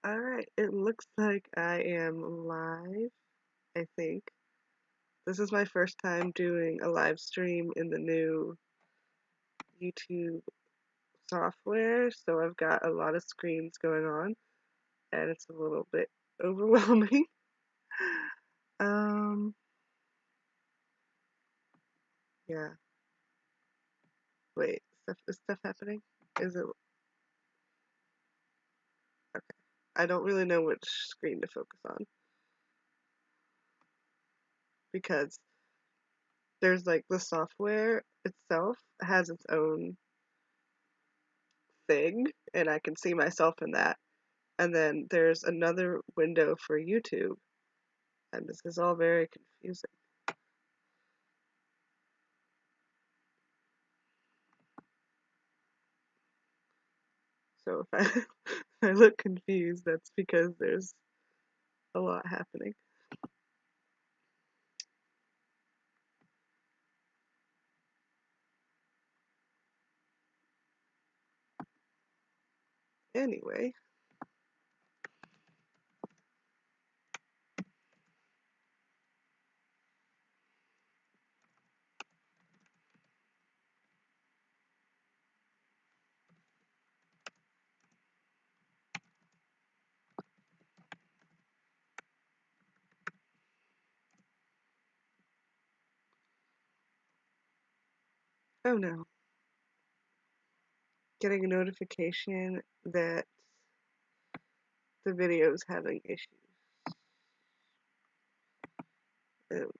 Alright, it looks like I am live, I think. This is my first time doing a live stream in the new YouTube software, so I've got a lot of screens going on, and it's a little bit overwhelming. Um, yeah. Wait, is stuff happening? Is it? Okay. I don't really know which screen to focus on because there's like the software itself has its own thing, and I can see myself in that. And then there's another window for YouTube, and this is all very confusing. So if I, I look confused, that's because there's a lot happening. Anyway, oh no, getting a notification that the video is having issues. Oh,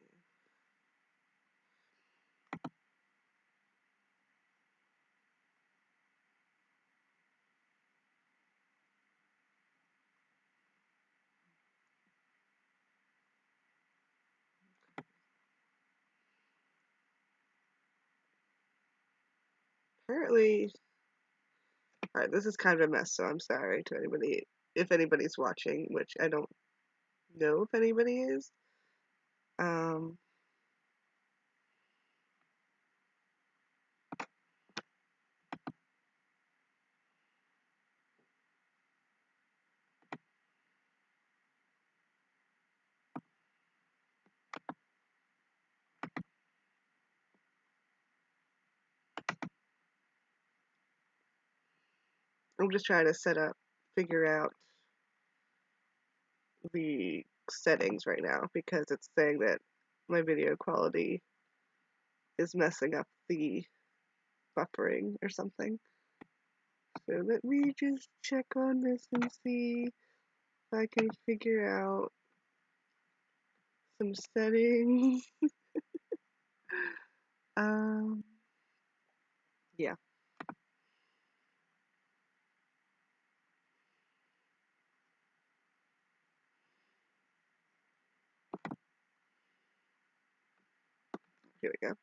apparently, alright, this is kind of a mess, so I'm sorry to anybody, if anybody's watching, which I don't know if anybody is. Um, I'm just trying to figure out the settings right now because it's saying that my video quality is messing up the buffering or something. So let me just check on this and see if I can figure out some settings. Um, yeah. Here we go.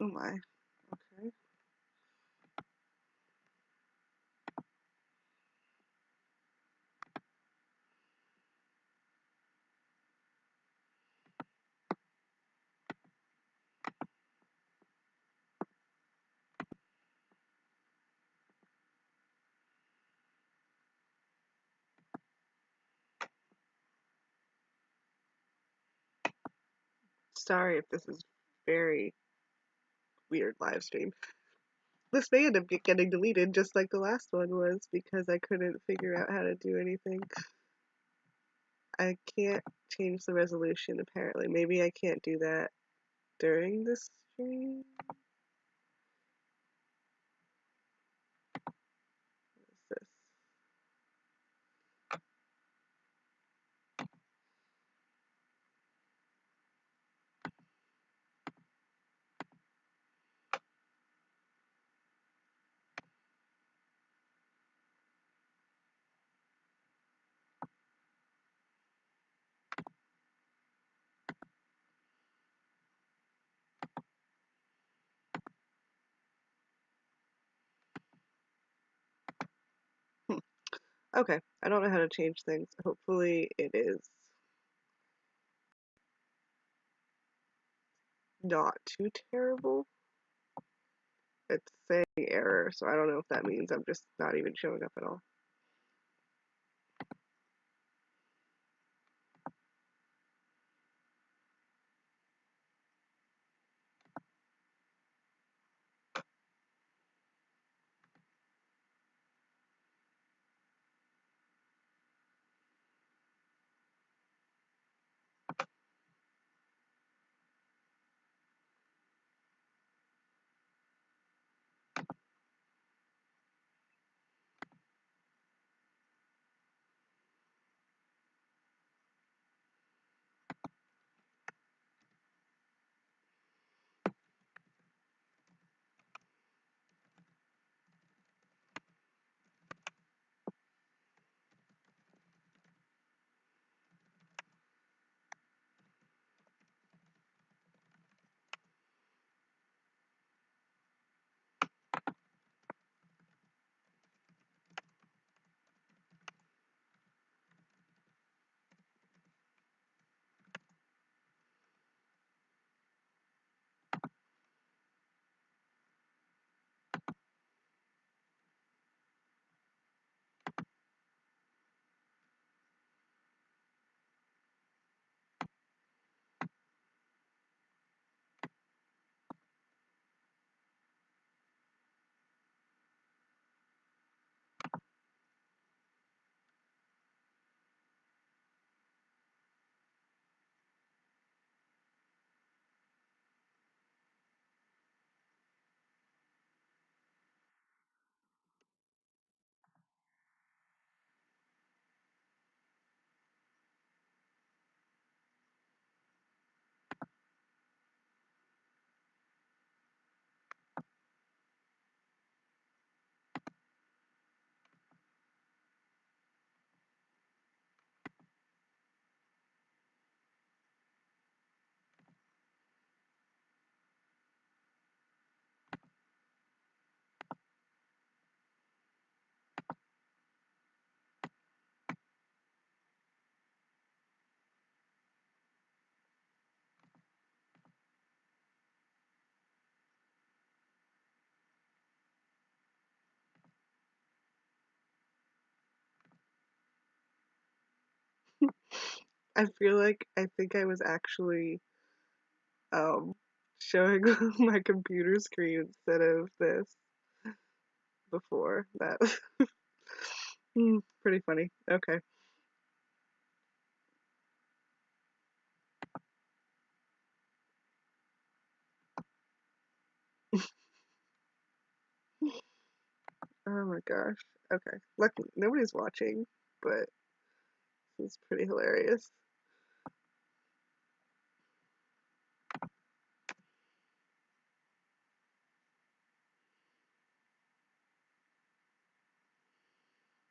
Oh my. Okay. Sorry if this is very weird live stream. This may end up getting deleted just like the last one was because I couldn't figure out how to do anything. I can't change the resolution apparently. Maybe I can't do that during the stream. What is this? Okay, I don't know how to change things. Hopefully it is not too terrible. It's saying error, so I don't know if that means I'm just not even showing up at all. I feel like I think I was actually um showing my computer screen instead of this before that. Pretty funny. Okay. Oh my gosh. Okay. Luckily nobody's watching, but it's pretty hilarious.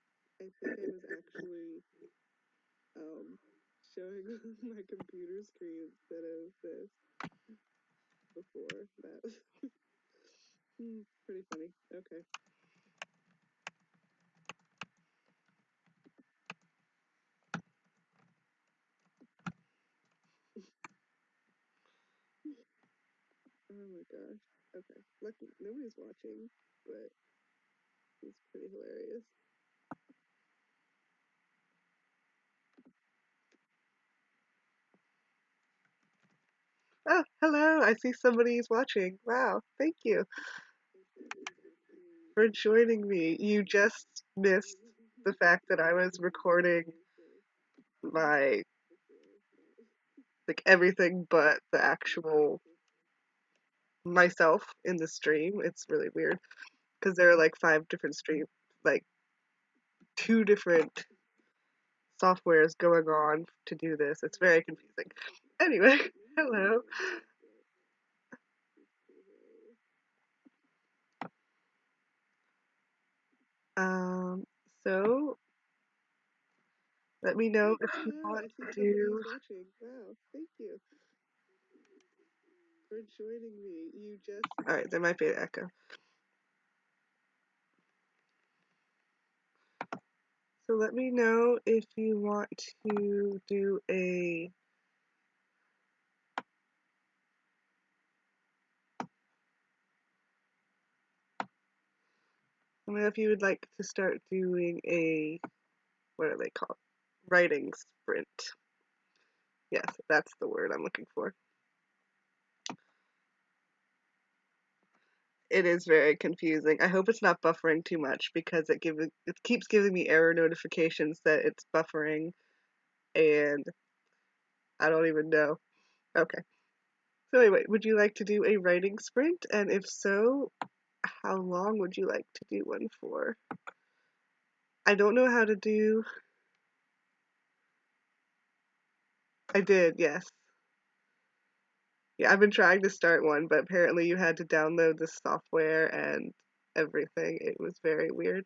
I think I was actually um showing my computer screen instead of this before that. Pretty funny. Okay. Oh my gosh. Okay. Luckily nobody's watching, but it's pretty hilarious. Oh, hello. I see somebody's watching. Wow. Thank you for joining me. You just missed the fact that I was recording my, like, everything but the actual myself in the stream. It's really weird because there are like 5 different stream, like 2 different softwares going on to do this. It's very confusing. Anyway, hello. Um, so let me know if you want to do. Watching. Wow, thank you for joining me. You just. All right, there might be an echo. So let me know if you want to do let me know if you would like to start doing what are they called? Writing sprint. Yes, that's the word I'm looking for. It is very confusing. I hope it's not buffering too much because it keeps giving me error notifications that it's buffering, and I don't even know. Okay. So anyway, would you like to do a writing sprint? And if so, how long would you like to do one for? I don't know how to do. I did, yes. Yeah, I've been trying to start one, but apparently you had to download the software and everything. It was very weird.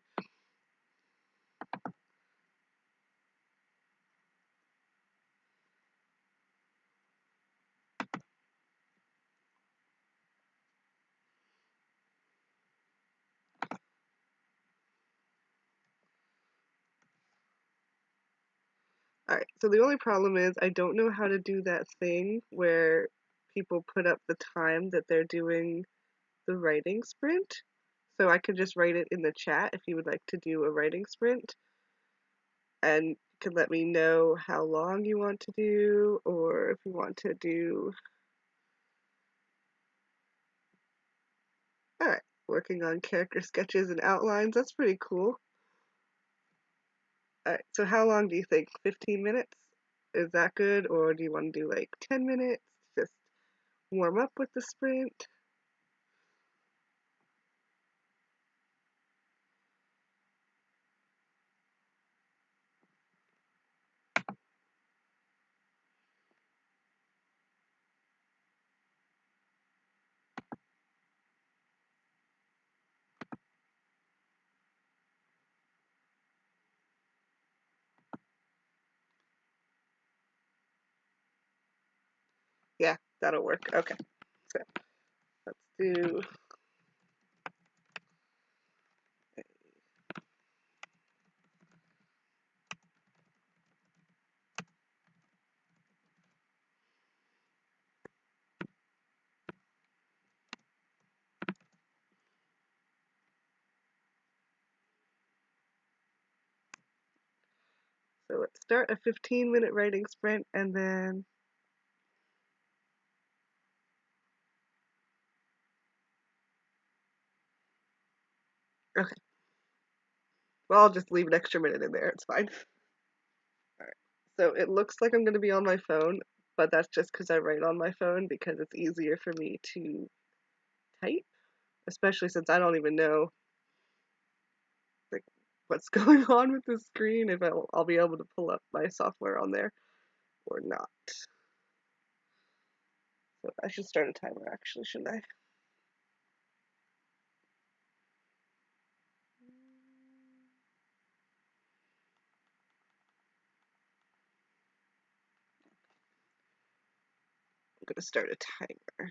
Alright, so the only problem is I don't know how to do that thing where people put up the time that they're doing the writing sprint. So I could just write it in the chat if you would like to do a writing sprint. And you can let me know how long you want to do, or if you want to do. Alright, working on character sketches and outlines. That's pretty cool. Alright, so how long do you think? 15 minutes? Is that good? Or do you want to do like 10 minutes? Just warm up with the sprint? Yeah, that'll work. Okay, so let's do. So let's start a 15-minute writing sprint and then. Okay. Well, I'll just leave an extra minute in there. It's fine. Alright. So it looks like I'm going to be on my phone, but that's just because I write on my phone because it's easier for me to type, especially since I don't even know like what's going on with the screen, if I'll be able to pull up my software on there or not. So I should start a timer actually, shouldn't I? I'm going to start a timer.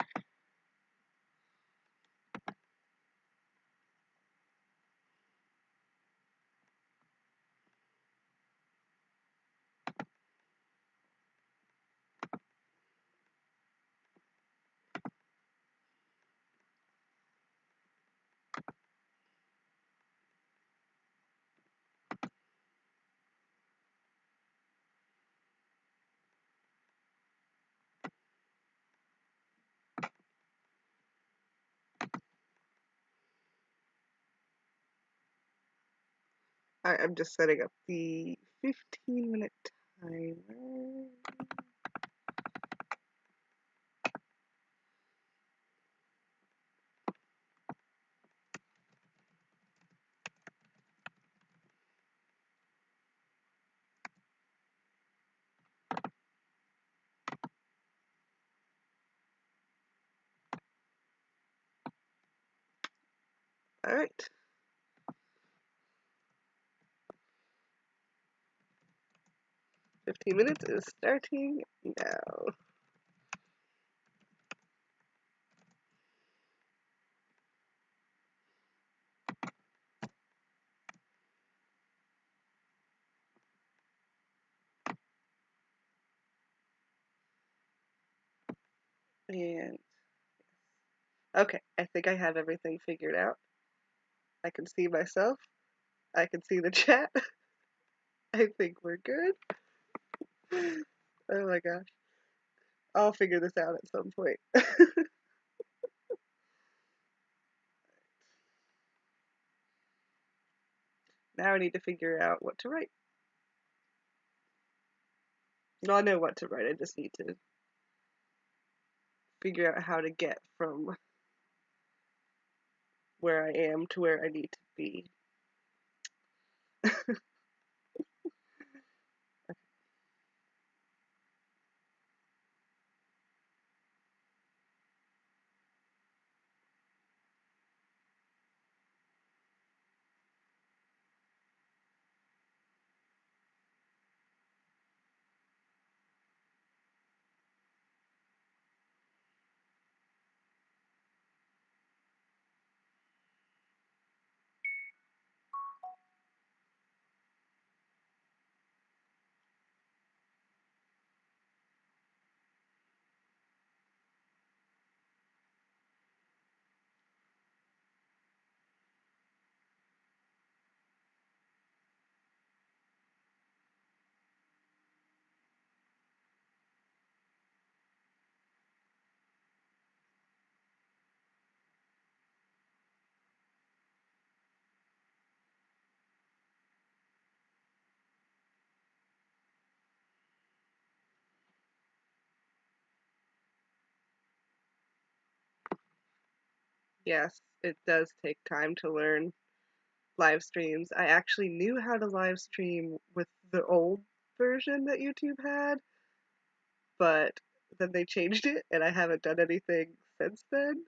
Alright, I'm just setting up the 15-minute timer. Alright. 15 minutes is starting now. And okay, I think I have everything figured out. I can see myself. I can see the chat. I think we're good. Oh my gosh. I'll figure this out at some point. Now I need to figure out what to write. No, I know what to write. I just need to figure out how to get from where I am to where I need to be. Yes, it does take time to learn live streams. I actually knew how to live stream with the old version that YouTube had, but then they changed it and I haven't done anything since then.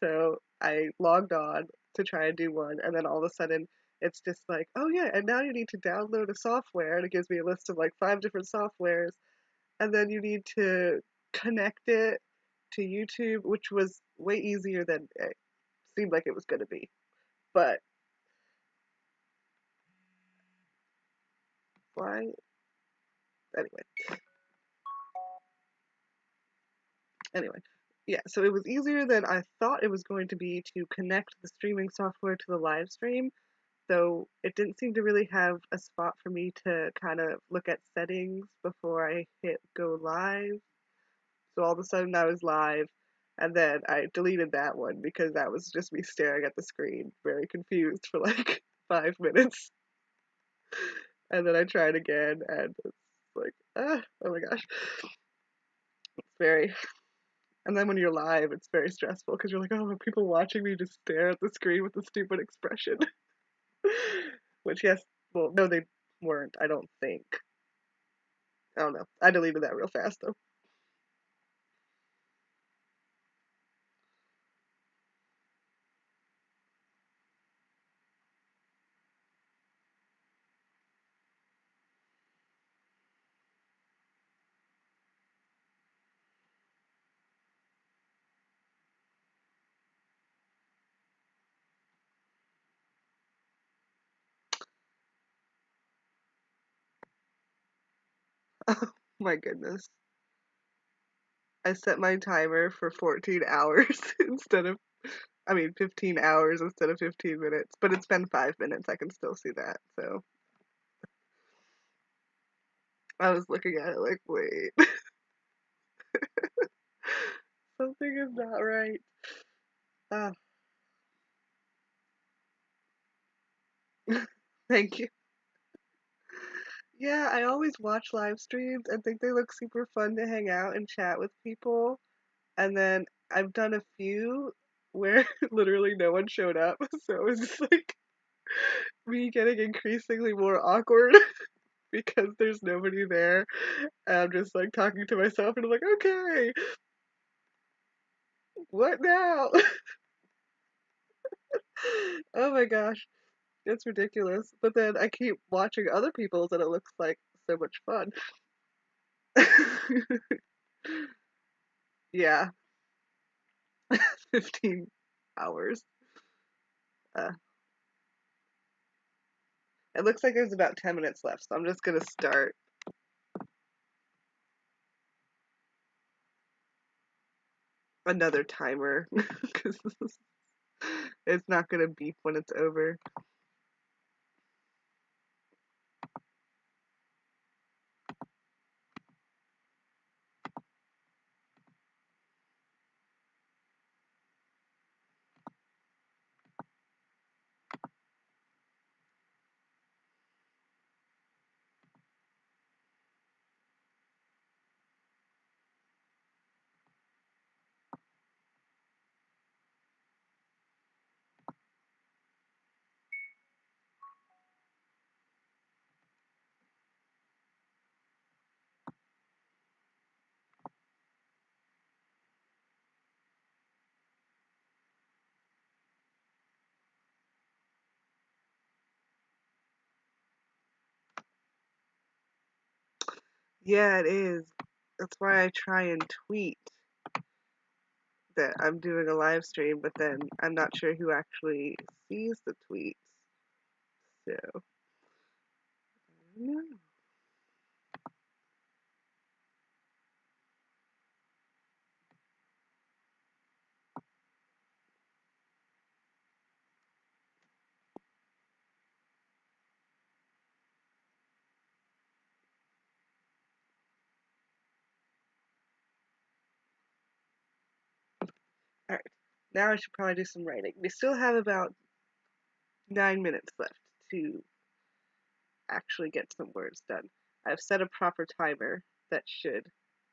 So I logged on to try and do one, and then all of a sudden it's just like, oh yeah, and now you need to download a software, and it gives me a list of like 5 different softwares, and then you need to connect it to YouTube, which was way easier than it seemed like it was going to be. But why? Anyway, anyway, yeah, so it was easier than I thought it was going to be to connect the streaming software to the live stream, though it didn't seem to really have a spot for me to kind of look at settings before I hit go live. So all of a sudden I was live, and then I deleted that one because that was just me staring at the screen, very confused for like 5 minutes. And then I tried again, and it's like, oh my gosh, it's very. And then when you're live, it's very stressful because you're like, oh, are people watching me just stare at the screen with a stupid expression? Which, yes, well, no, they weren't, I don't think. I don't know. I deleted that real fast, though. Oh my goodness. I set my timer for 14 hours instead of, I mean, 15 hours instead of 15 minutes, but it's been 5 minutes. I can still see that. So I was looking at it like, wait, something is not right. Ah, thank you. Yeah, I always watch live streams and think they look super fun to hang out and chat with people. And then I've done a few where literally no one showed up. So it was just like me getting increasingly more awkward because there's nobody there. And I'm just like talking to myself and I'm like, okay, what now? Oh my gosh, it's ridiculous. But then I keep watching other people's and it looks like so much fun. Yeah, 15 hours. Uh, it looks like there's about 10 minutes left, so I'm just gonna start. another timer because it's not gonna beep when it's over. Yeah, it is. That's why I try and tweet that I'm doing a live stream, but then I'm not sure who actually sees the tweets. So, I don't know. All right, now I should probably do some writing. We still have about 9 minutes left to actually get some words done. I've set a proper timer that should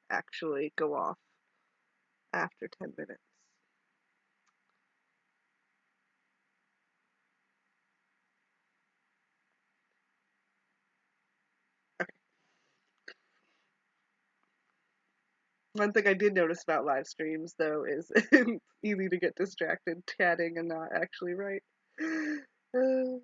actually go off after 10 minutes. Okay. One thing I did notice about live streams, though, is it's easy to get distracted chatting and not actually write. Uh,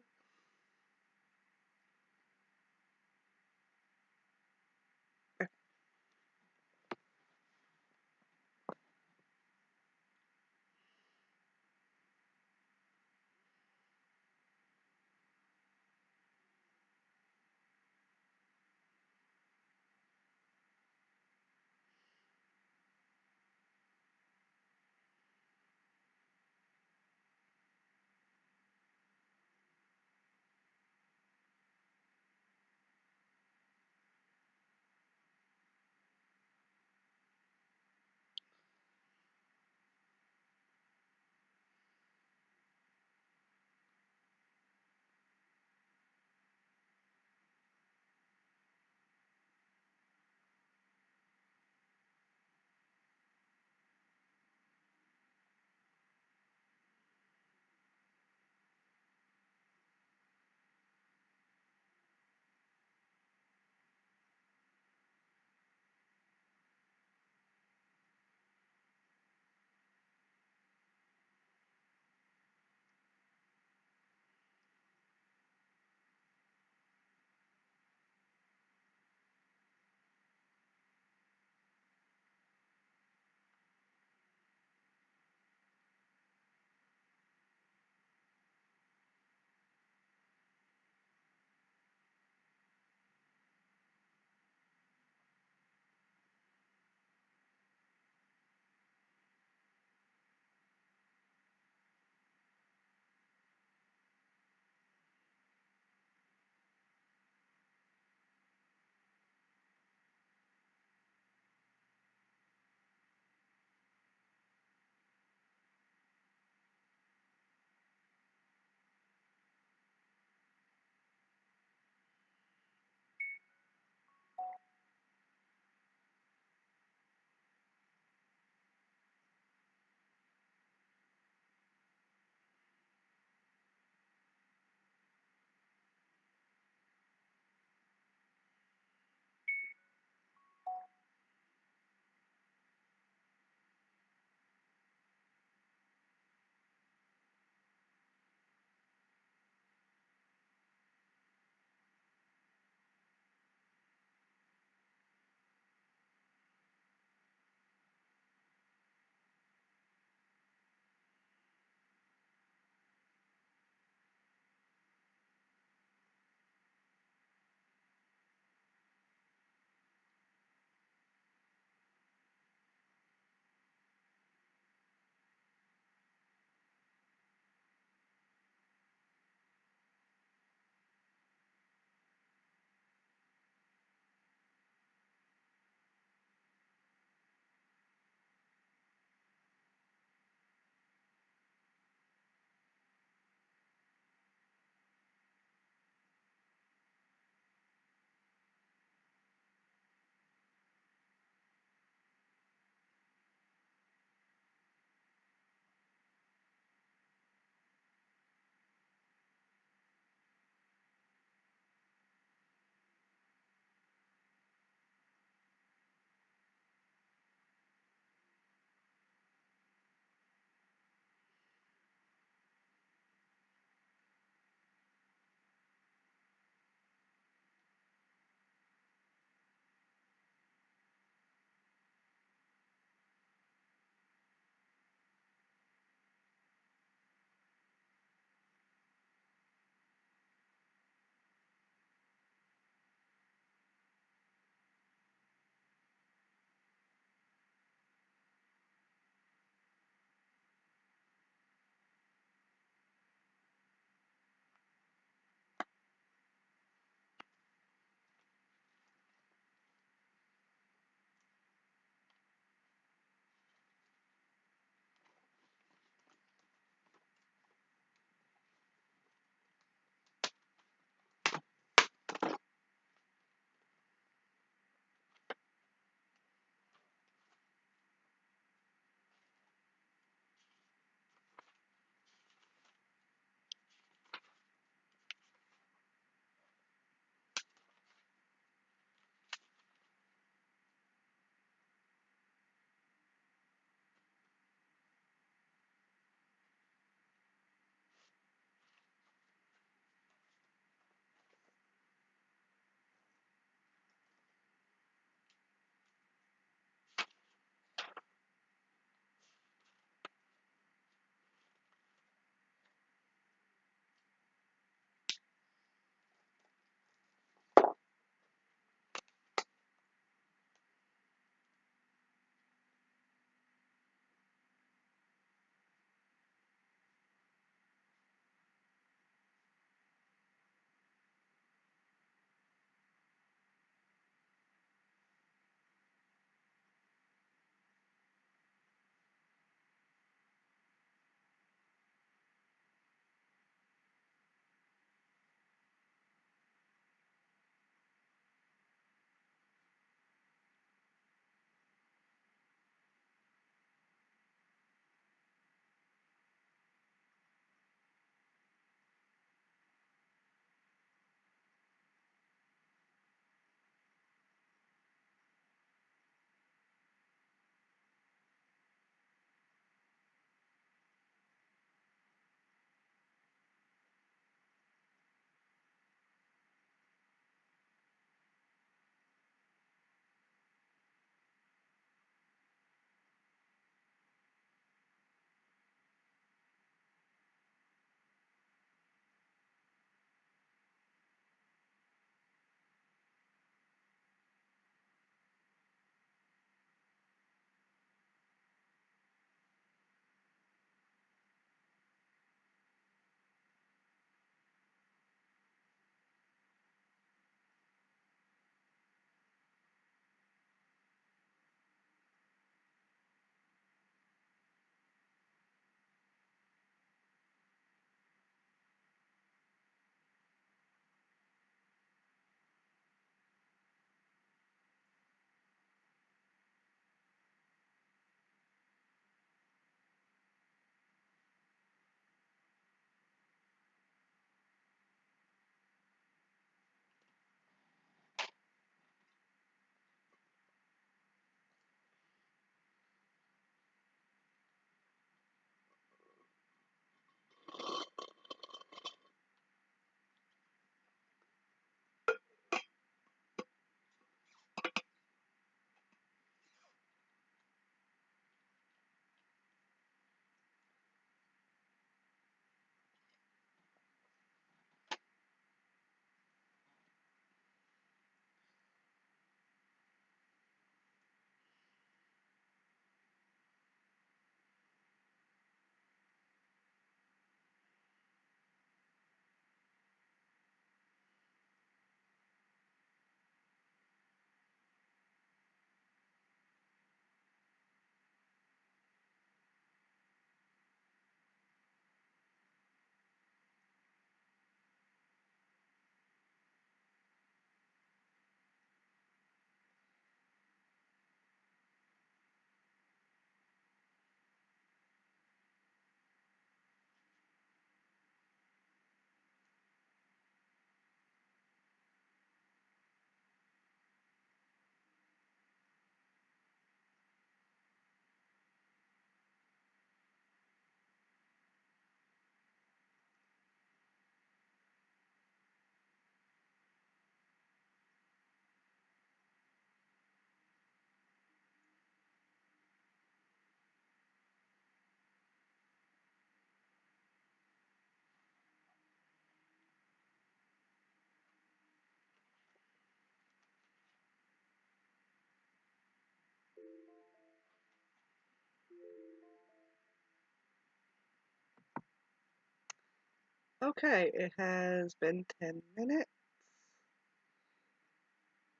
Okay, it has been 10 minutes.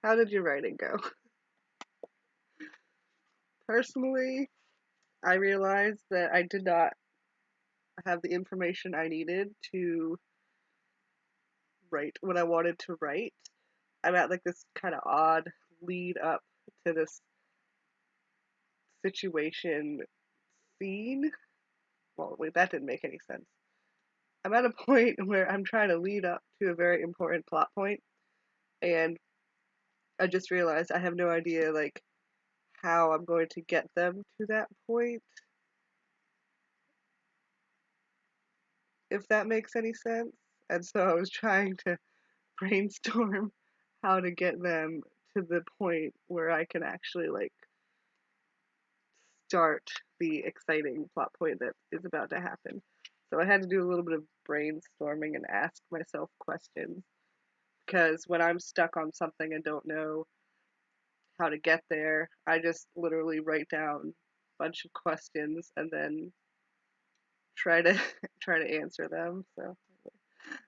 How did your writing go? Personally, I realized that I did not have the information I needed to write what I wanted to write. I'm at like this kind of odd lead up to this situation scene. Well, wait, that didn't make any sense. I'm at a point where I'm trying to lead up to a very important plot point, and I just realized I have no idea like how I'm going to get them to that point, if that makes any sense. And so I was trying to brainstorm how to get them to the point where I can actually like start the exciting plot point that is about to happen. So I had to do a little bit of brainstorming and ask myself questions because when I'm stuck on something and don't know how to get there, I just literally write down a bunch of questions and then try to try to answer them. So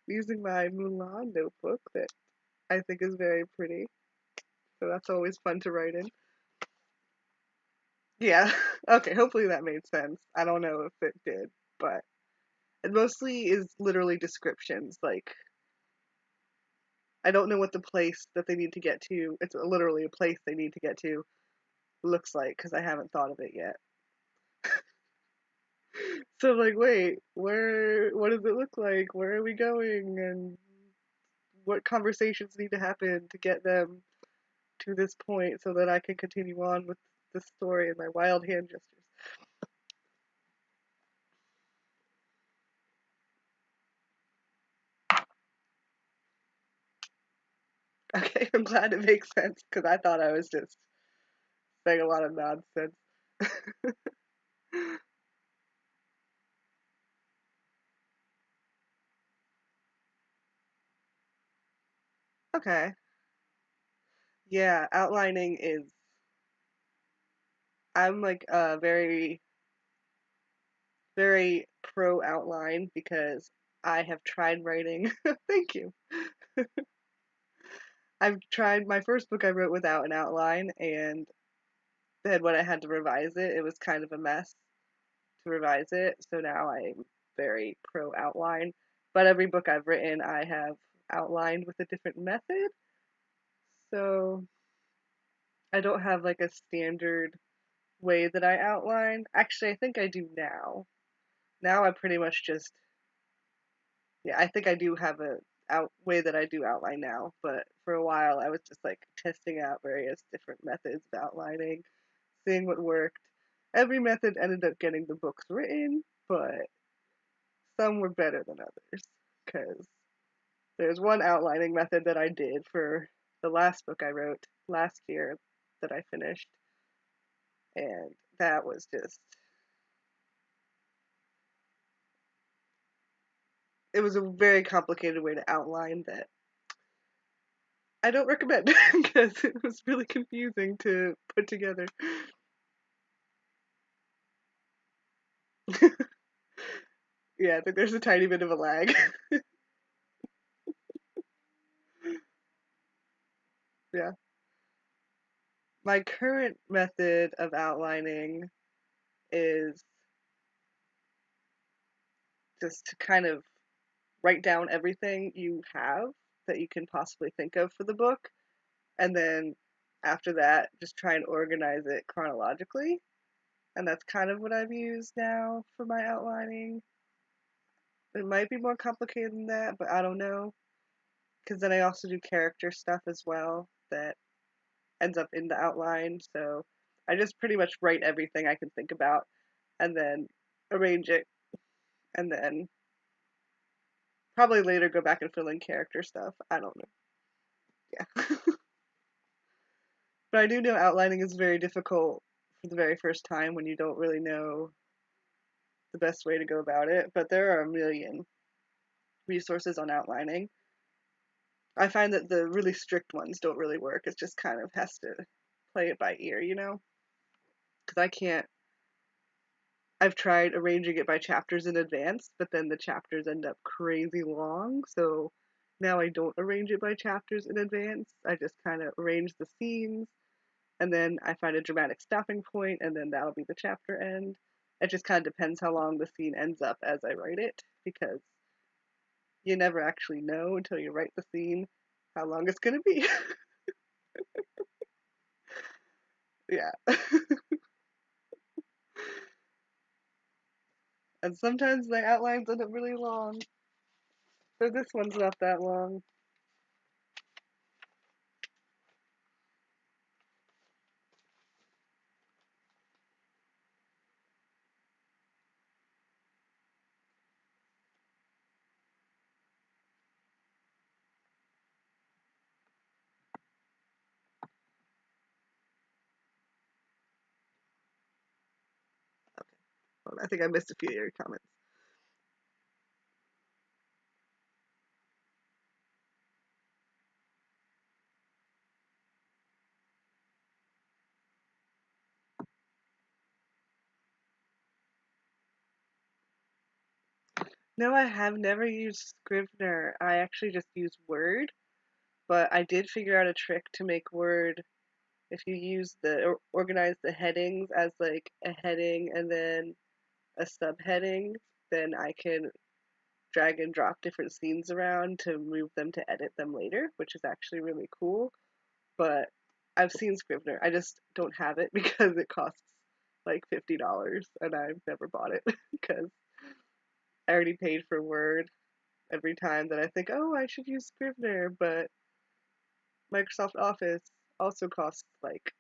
using my Mulan notebook that I think is very pretty. So that's always fun to write in. Yeah. Okay, hopefully that made sense. I don't know if it did, but it mostly is literally descriptions. Like I don't know what the place that they need to get to. It's literally a place they need to get to looks like because I haven't thought of it yet. So I'm like, wait, where? What does it look like? Where are we going? And what conversations need to happen to get them to this point so that I can continue on with the story and my wild hand gestures. Okay, I'm glad it makes sense because I thought I was just saying a lot of nonsense. Okay. Yeah, outlining is. I'm like very, very pro outline because I have tried writing. Thank you. I've tried my first book I wrote without an outline, and then when I had to revise it, it was kind of a mess to revise it. So now I'm very pro outline. But every book I've written, I have outlined with a different method. So I don't have like a standard way that I outline. Actually, I think I do now. Now I pretty much just, yeah, I think I do have a out way that I do outline now. But for a while, I was just like testing out various different methods of outlining, seeing what worked. Every method ended up getting the books written, but some were better than others. Because there's one outlining method that I did for the last book I wrote last year that I finished, and that was just, it was a very complicated way to outline that I don't recommend because it was really confusing to put together. Yeah, I think there's a tiny bit of a lag. Yeah. My current method of outlining is just to kind of write down everything you have that you can possibly think of for the book, and then after that, just try and organize it chronologically. And that's kind of what I've used now for my outlining. It might be more complicated than that, but I don't know. Because then I also do character stuff as well that ends up in the outline. So I just pretty much write everything I can think about and then arrange it and then probably later go back and fill in character stuff. I don't know. Yeah. But I do know outlining is very difficult for the very first time when you don't really know the best way to go about it. But there are a million resources on outlining. I find that the really strict ones don't really work. It just kind of has to play it by ear, you know? Because I can't. I've tried arranging it by chapters in advance, but then the chapters end up crazy long. So now I don't arrange it by chapters in advance. I just kind of arrange the scenes, and then I find a dramatic stopping point, and then that'll be the chapter end. It just kind of depends how long the scene ends up as I write it, because you never actually know until you write the scene how long it's going to be. Yeah. And sometimes my outlines end up really long. So this one's not that long. Okay. Well, I think I missed a few of your comments. No, I have never used Scrivener. I actually just use Word, but I did figure out a trick to make Word. If you use or organize the headings as like a heading and then a subheading, then I can drag and drop different scenes around to move them to edit them later, which is actually really cool. But I've seen Scrivener. I just don't have it because it costs like $50 and I've never bought it because I already paid for Word every time that I think, oh, I should use Scrivener, but Microsoft Office also costs like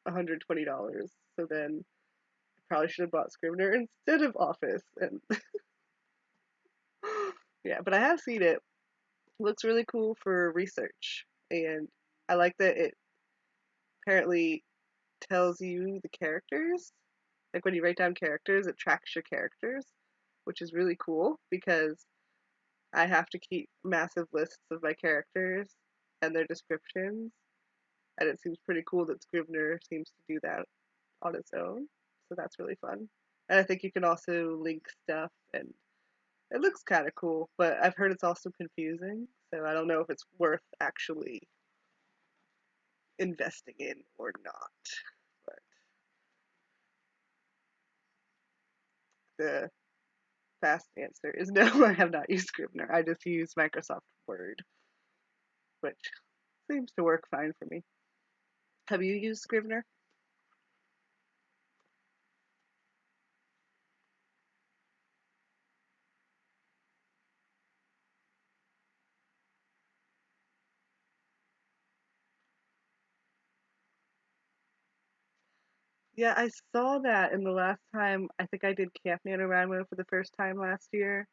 $120. So then I probably should have bought Scrivener instead of Office. And yeah, but I have seen it. It looks really cool for research. And I like that it apparently tells you the characters. Like when you write down characters, it tracks your characters, which is really cool because I have to keep massive lists of my characters and their descriptions. And it seems pretty cool that Scrivener seems to do that on its own. So that's really fun. And I think you can also link stuff, and it looks kind of cool, but I've heard it's also confusing. So I don't know if it's worth actually investing in or not. But the fast answer is no, I have not used Scrivener. I just use Microsoft Word, which seems to work fine for me. Have you used Scrivener? Yeah, I saw that in the last time. I think I did Camp NaNoWriMo for the first time last year.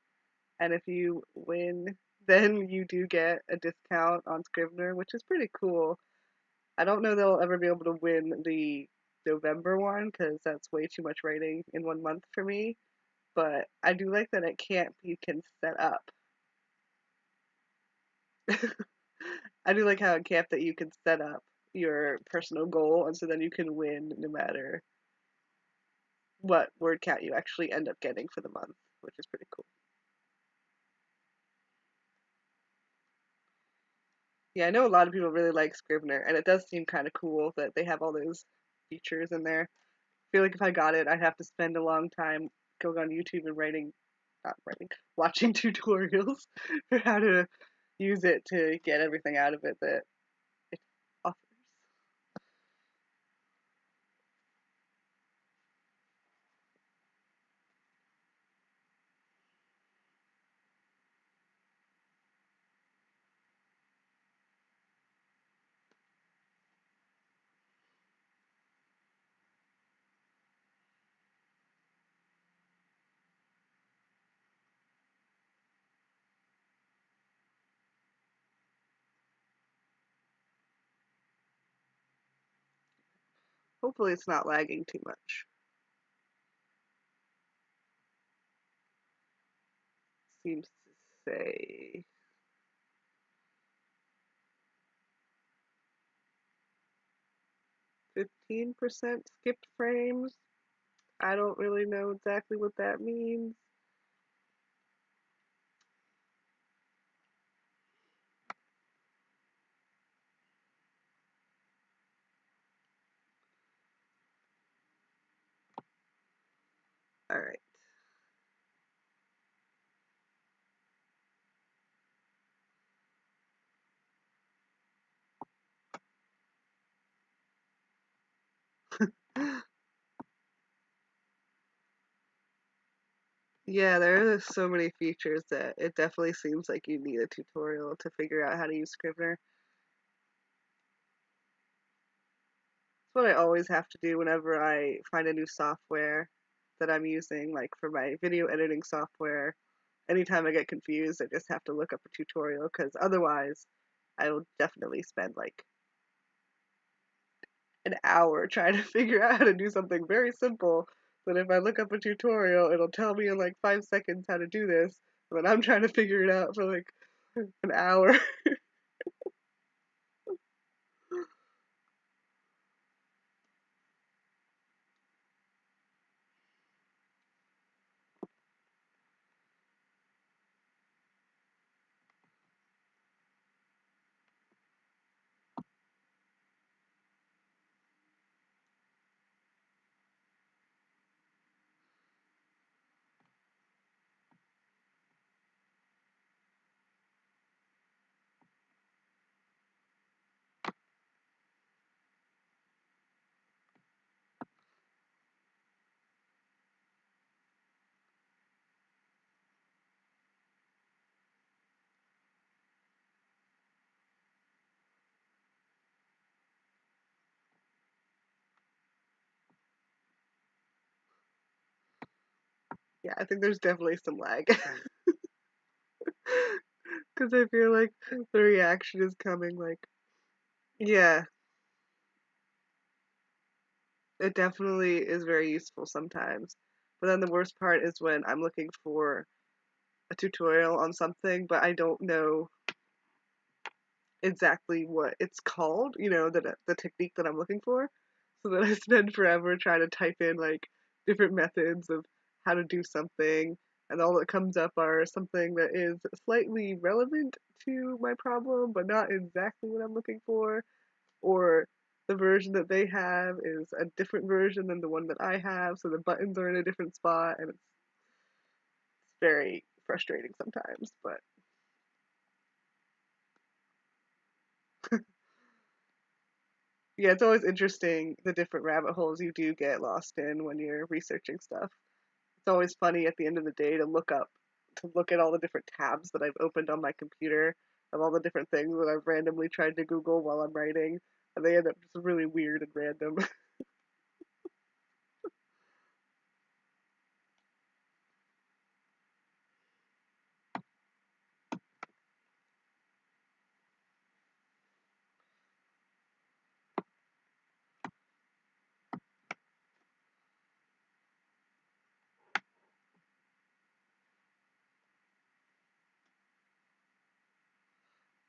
And if you win, then you do get a discount on Scrivener, which is pretty cool. I don't know that I'll ever be able to win the November one because that's way too much writing in 1 month for me. But I do like that at camp you can set up. I do like how at camp that you can set up your personal goal, and so then you can win no matter what word count you actually end up getting for the month, which is pretty cool. Yeah, I know a lot of people really like Scrivener, and it does seem kind of cool that they have all those features in there. I feel like if I got it, I'd have to spend a long time going on YouTube and not writing, watching tutorials for how to use it to get everything out of it that it offers. Hopefully, it's not lagging too much. Seems to say 15% skipped frames. I don't really know exactly what that means. All right. Yeah, there are so many features that it definitely seems like you need a tutorial to figure out how to use Scrivener. It's what I always have to do whenever I find a new software that I'm using, like for my video editing software. Anytime I get confused, I just have to look up a tutorial because otherwise I will definitely spend like an hour trying to figure out how to do something very simple. But if I look up a tutorial, it'll tell me in like 5 seconds how to do this. But I'm trying to figure it out for like an hour. Yeah, I think there's definitely some lag. Because I feel like the reaction is coming like, yeah, it definitely is very useful sometimes. But then the worst part is when I'm looking for a tutorial on something, but I don't know exactly what it's called, the technique that I'm looking for. So then I spend forever trying to type in like different methods of how to do something, and all that comes up are something that is slightly relevant to my problem, but not exactly what I'm looking for, or the version that they have is a different version than the one that I have, so the buttons are in a different spot, and it's very frustrating sometimes, but yeah, it's always interesting the different rabbit holes you do get lost in when you're researching stuff. It's always funny at the end of the day to look at all the different tabs that I've opened on my computer of all the different things that I've randomly tried to Google while I'm writing, and they end up just really weird and random.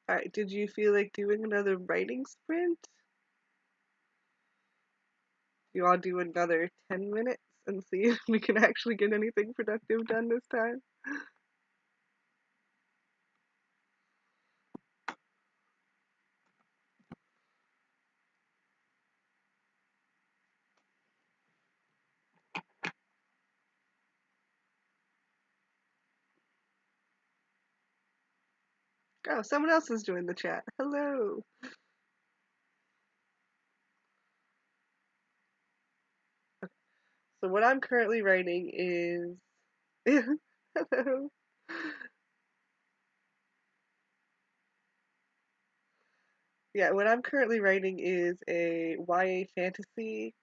All right, did you feel like doing another writing sprint? You all do another 10 minutes and see if we can actually get anything productive done this time? Oh, someone else is doing the chat. Hello. So what I'm currently writing is hello. Yeah, what I'm currently writing is a YA fantasy,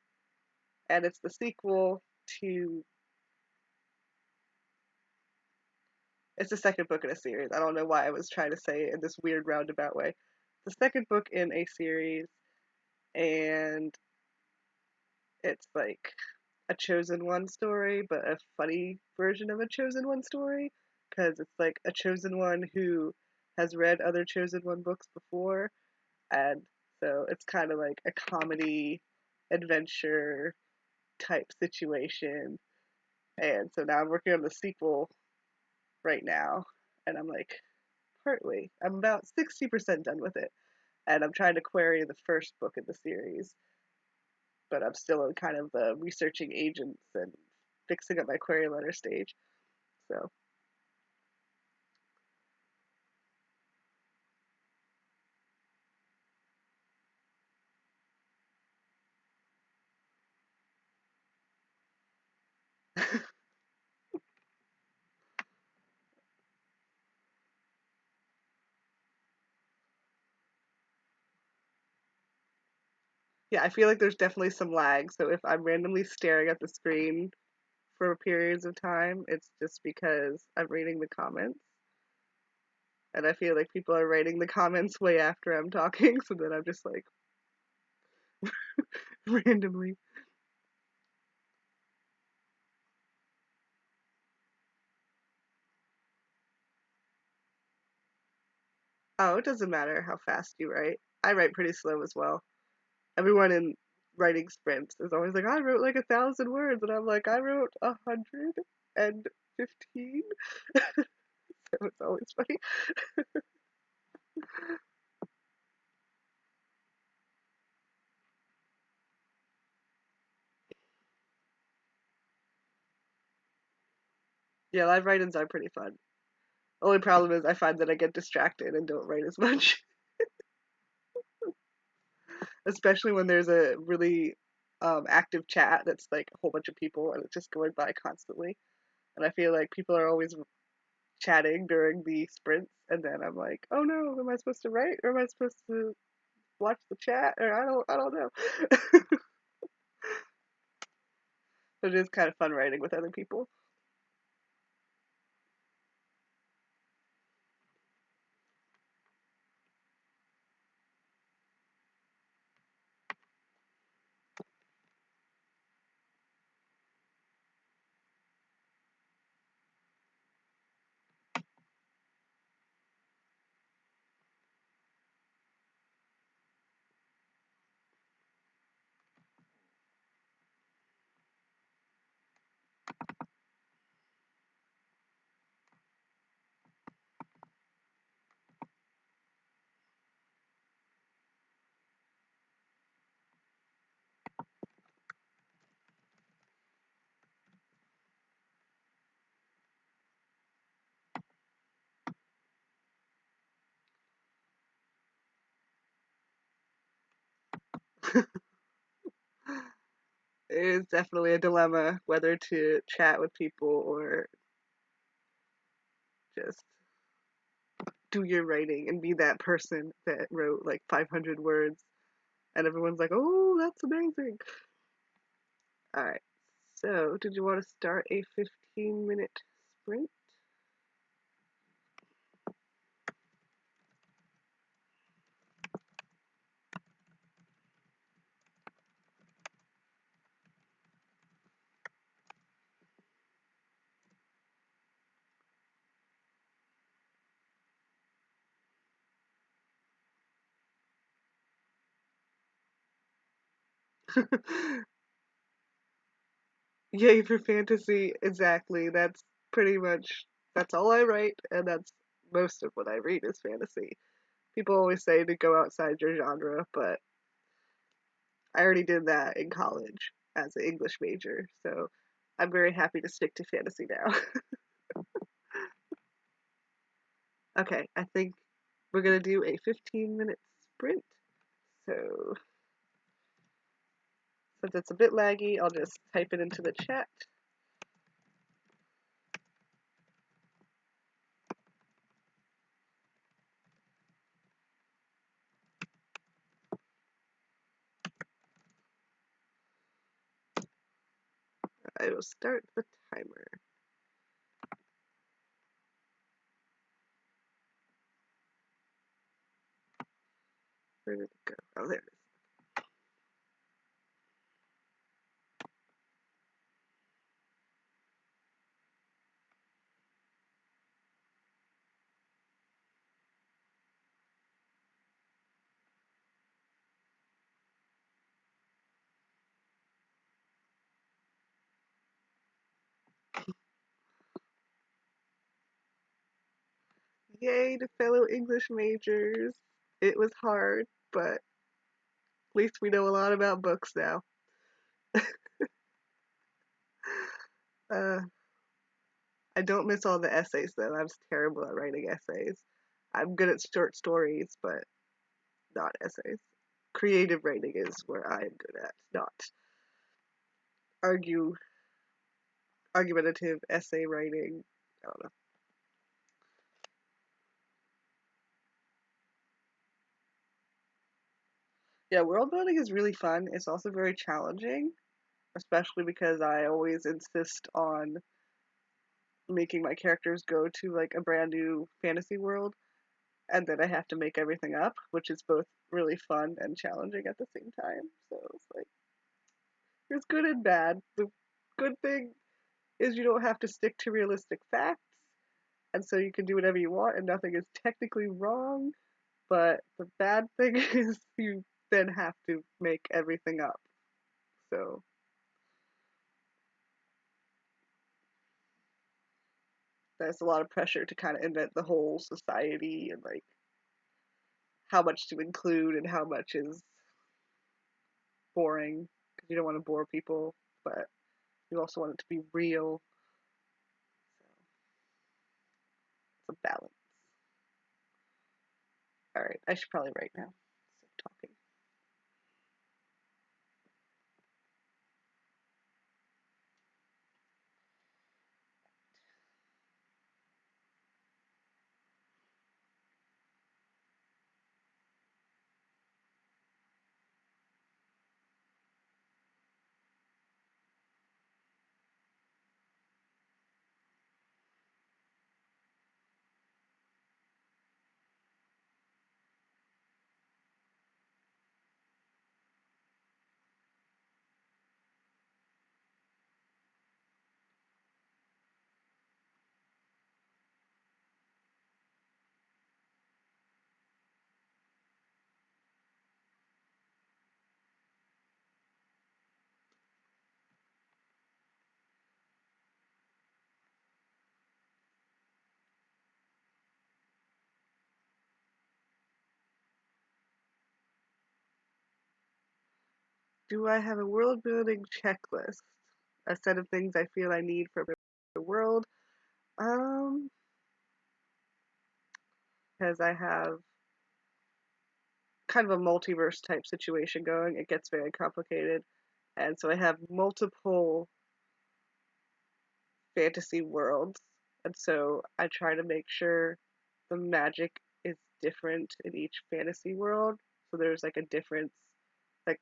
and it's the sequel to. It's the second book in a series. I don't know why I was trying to say it in this weird roundabout way. The second book in a series, and it's like a chosen one story, but a funny version of a chosen one story, because it's like a chosen one who has read other chosen one books before, and so it's kind of like a comedy adventure type situation. And so now I'm working on the sequel right now, and I'm like I'm about 60% done with it, and I'm trying to query the first book in the series, but I'm still in kind of the researching agents and fixing up my query letter stage. So yeah, I feel like there's definitely some lag. So if I'm randomly staring at the screen for periods of time, it's just because I'm reading the comments. And I feel like people are writing the comments way after I'm talking, so then I'm just like randomly. Oh, it doesn't matter how fast you write. I write pretty slow as well. Everyone in writing sprints is always like, I wrote like 1,000 words, and I'm like, I wrote 115. So it's always funny. Yeah, live write-ins are pretty fun. Only problem is I find that I get distracted and don't write as much, especially when there's a really active chat that's like a whole bunch of people and it's just going by constantly. And I feel like people are always chatting during the sprints, and then I'm like, oh no, am I supposed to write or am I supposed to watch the chat? Or I don't know. But it is kind of fun writing with other people. It is definitely a dilemma whether to chat with people or just do your writing and be that person that wrote like 500 words and everyone's like, oh, that's amazing. All right. So, did you want to start a 15-minute sprint? Yay for fantasy. Exactly. That's all I write, and that's most of what I read is fantasy. People always say to go outside your genre, but I already did that in college as an English major, so I'm very happy to stick to fantasy now. Okay, I think we're gonna do a 15-minute sprint. So since it's a bit laggy, I'll just type it into the chat. I will start the timer. Where did it go? Oh, there it is. Yay to fellow English majors. It was hard, but at least we know a lot about books now. Uh, I don't miss all the essays though. I was terrible at writing essays. I'm good at short stories, but not essays. Creative writing is where I am good at, not argue argumentative essay writing. I don't know. Yeah, world building is really fun. It's also very challenging, especially because I always insist on making my characters go to like a brand new fantasy world and then I have to make everything up, which is both really fun and challenging at the same time. So it's like there's good and bad. The good thing is you don't have to stick to realistic facts, and so you can do whatever you want and nothing is technically wrong. But the bad thing is you then have to make everything up. So there's a lot of pressure to kind of invent the whole society and like how much to include and how much is boring because you don't want to bore people, but you also want it to be real. So it's a balance. All right, I should probably write now. Stop talking. Do I have a world building checklist? A set of things I feel I need for the world? Um, because I have kind of a multiverse type situation going, it gets very complicated. And so I have multiple fantasy worlds. And so I try to make sure the magic is different in each fantasy world. So there's like a difference. Like,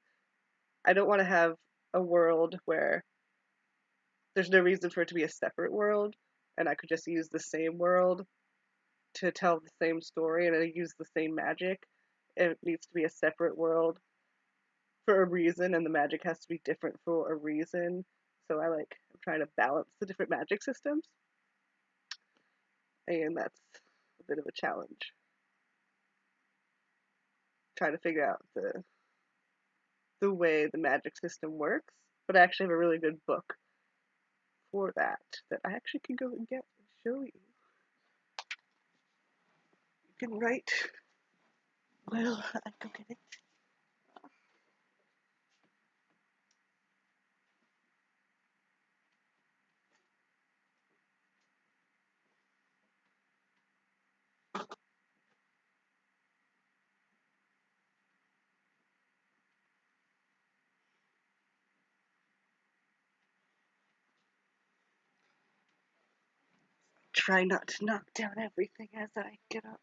I don't want to have a world where there's no reason for it to be a separate world and I could just use the same world to tell the same story and I use the same magic. It needs to be a separate world for a reason and the magic has to be different for a reason. So I'm trying to balance the different magic systems and that's a bit of a challenge. Trying to figure out the way the magic system works, but I actually have a really good book for that that I actually can go and get and show you. You can write. Well, I go get it. Try not to knock down everything as I get up.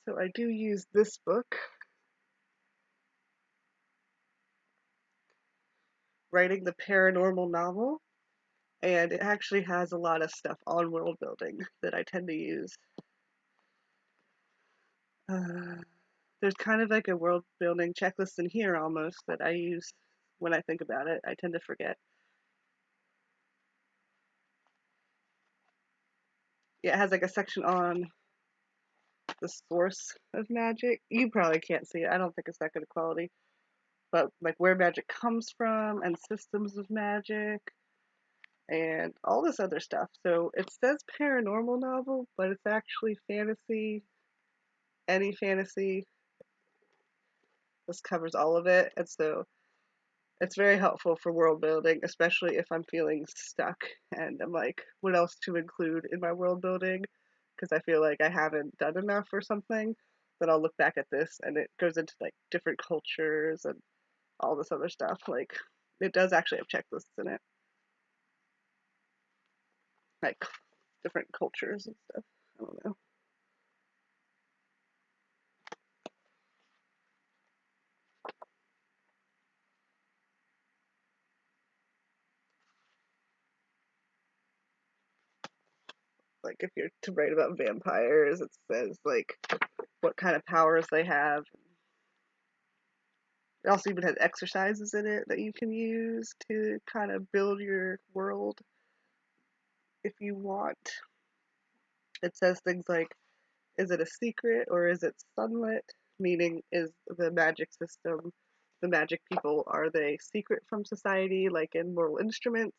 So I do use this book, Writing the Paranormal Novel, and it actually has a lot of stuff on world building that I tend to use. Uh, There's kind of like a world building checklist in here almost that I use when I think about it. I tend to forget. Yeah, it has like a section on the source of magic. You probably can't see it. I don't think it's that good of quality. But like where magic comes from and systems of magic and all this other stuff. So it says paranormal novel, but it's actually fantasy, any fantasy. This covers all of it. And so it's very helpful for world building, especially if I'm feeling stuck and I'm like, what else to include in my world building? Because I feel like I haven't done enough or something. Then I'll look back at this and it goes into like different cultures and all this other stuff. Like it does actually have checklists in it, like different cultures and stuff. I don't know. Like if you're to write about vampires, it says like what kind of powers they have. It also even has exercises in it that you can use to kind of build your world if you want. It says things like, is it a secret or is it sunlit? Meaning, is the magic system, the magic people, are they secret from society, like in Mortal Instruments?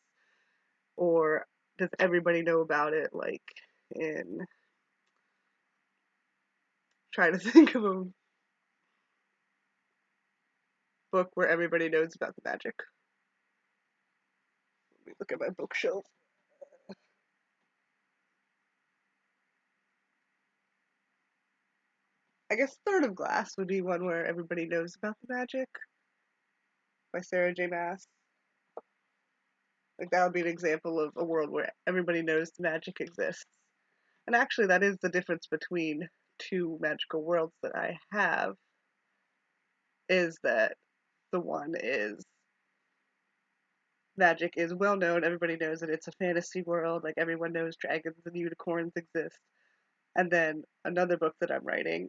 Or does everybody know about it, like in. Trying to think of a book where everybody knows about the magic. Let me look at my bookshelf. I guess Third of Glass would be one where everybody knows about the magic by Sarah J. Maas. Like that would be an example of a world where everybody knows the magic exists. And actually, that is the difference between two magical worlds that I have. Is that the one is magic is well known, everybody knows that it's a fantasy world, like everyone knows dragons and unicorns exist. And then another book that I'm writing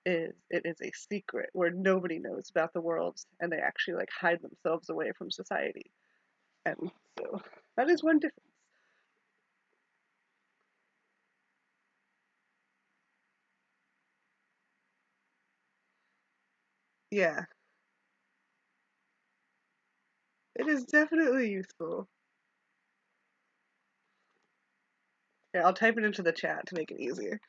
is it is a secret where nobody knows about the world and they actually like hide themselves away from society. And so that is one difference. Yeah, it is definitely useful. Yeah, I'll type it into the chat to make it easier.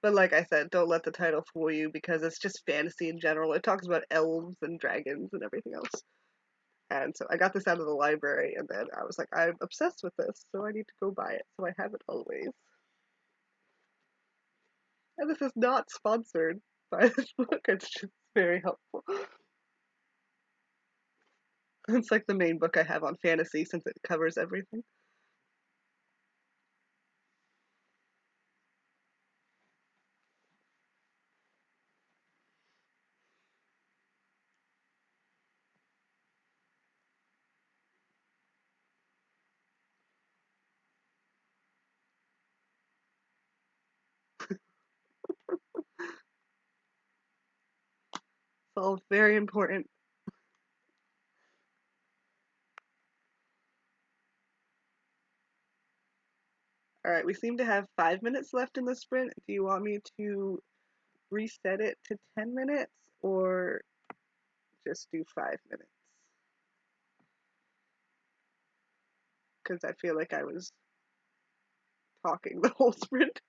But like I said, don't let the title fool you because it's just fantasy in general. It talks about elves and dragons and everything else. And so I got this out of the library and then I was like, I'm obsessed with this, so I need to go buy it. So I have it always. And this is not sponsored by this book, it's just very helpful. It's like the main book I have on fantasy since it covers everything. It's all very important. All right, we seem to have 5 minutes left in the sprint. Do you want me to reset it to 10 minutes or just do 5 minutes? Because I feel like I was talking the whole sprint.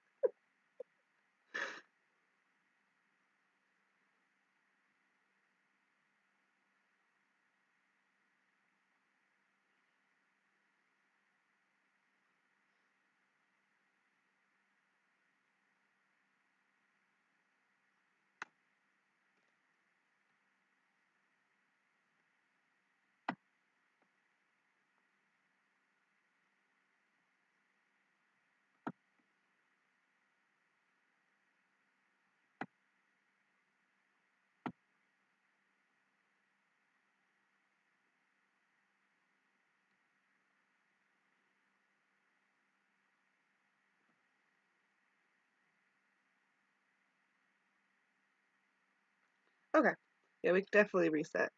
Okay. Yeah, we can definitely reset.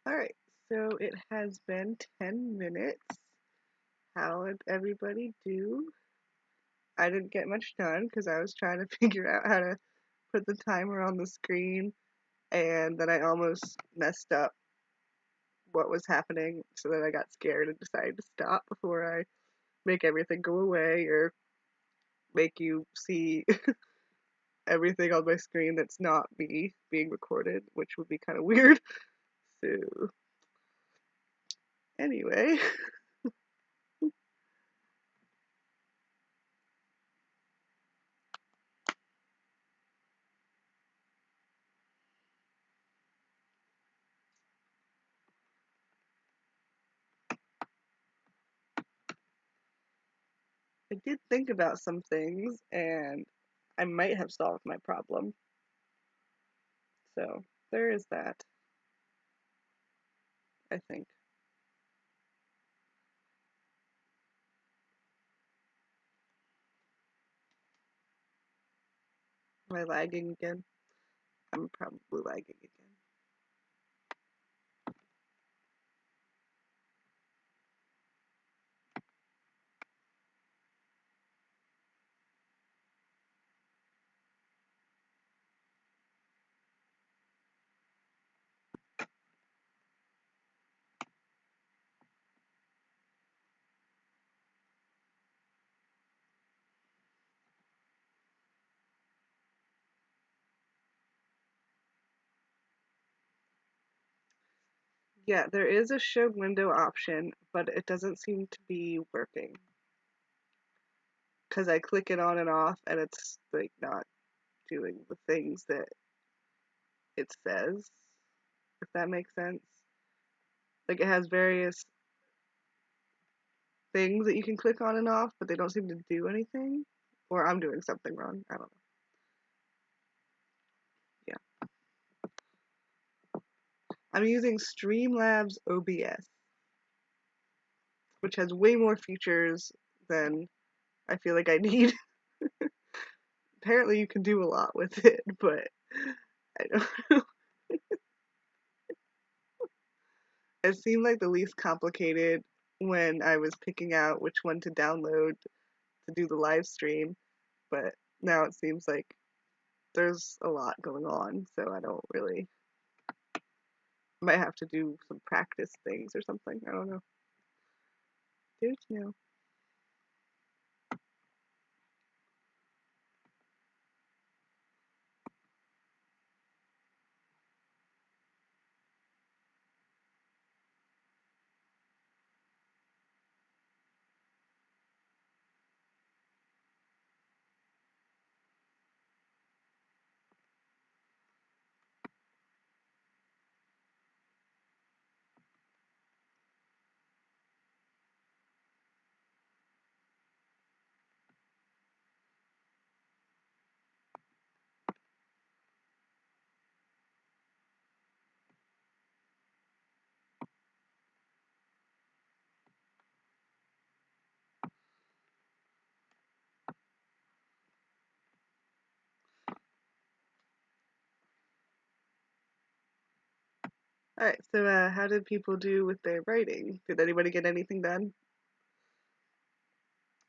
Alright, so it has been 10 minutes. How did everybody do? I didn't get much done because I was trying to figure out how to put the timer on the screen, and then I almost messed up what was happening, so then I got scared and decided to stop before I make everything go away or make you see everything on my screen that's not me being recorded, which would be kind of weird. So, anyway, I did think about some things and I might have solved my problem. So, there is that, I think. Am I lagging again? I'm probably lagging again. Yeah, there is a show window option, but it doesn't seem to be working. Because I click it on and off and it's like not doing the things that it says, if that makes sense. Like it has various things that you can click on and off, but they don't seem to do anything. Or I'm doing something wrong. I don't know. Yeah. I'm using Streamlabs OBS, which has way more features than I feel like I need. Apparently you can do a lot with it, but I don't know. It seemed like the least complicated when I was picking out which one to download to do the live stream, but now it seems like there's a lot going on, so I don't really might have to do some practice things or something. I don't know. Don't know. Alright, so how did people do with their writing? Did anybody get anything done?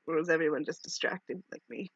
Or was everyone just distracted like me?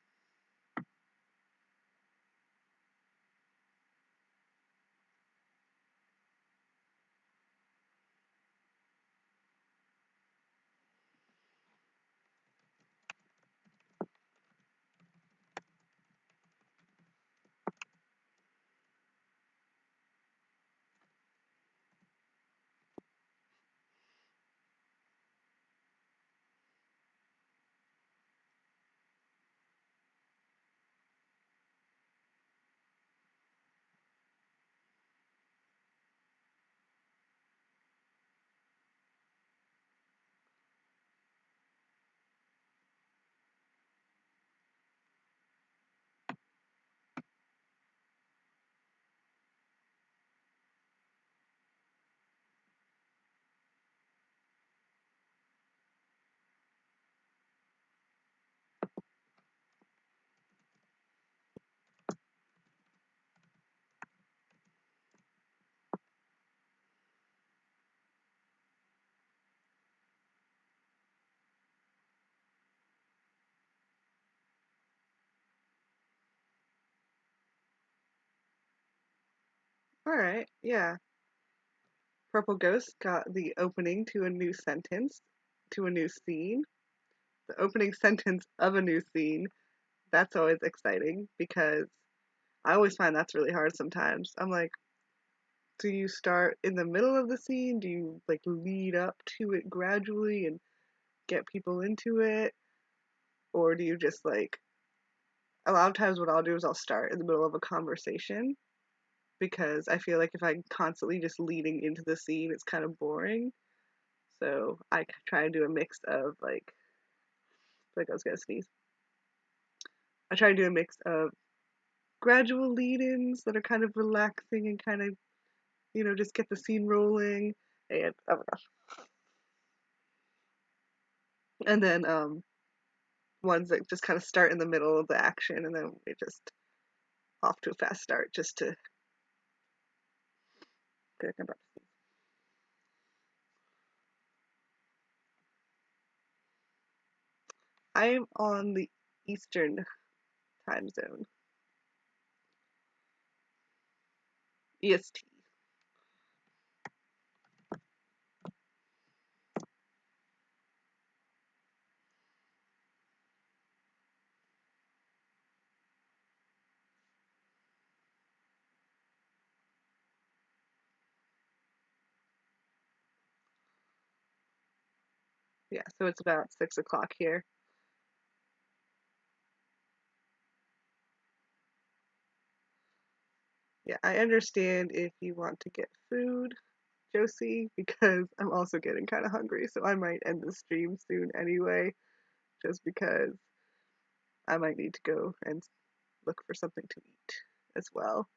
Alright, yeah. Purple Ghost got the opening to a new sentence, to a new scene. The opening sentence of a new scene. That's always exciting because I always find that's really hard sometimes. I'm like, do you start in the middle of the scene? Do you like lead up to it gradually and get people into it? Or do you just like, a lot of times what I'll do is I'll start in the middle of a conversation because I feel like if I'm constantly just leading into the scene, it's kind of boring. So I try and do a mix of like I was gonna sneeze. I try and do a mix of gradual lead-ins that are kind of relaxing and kind of, just get the scene rolling, and oh my gosh, and then ones that just kind of start in the middle of the action and then we just off to a fast start just to get a I'm on the Eastern time zone, EST. Yeah, so it's about 6 o'clock here. Yeah, I understand if you want to get food, Josie, because I'm also getting kind of hungry, so I might end the stream soon anyway, just because I might need to go and look for something to eat as well.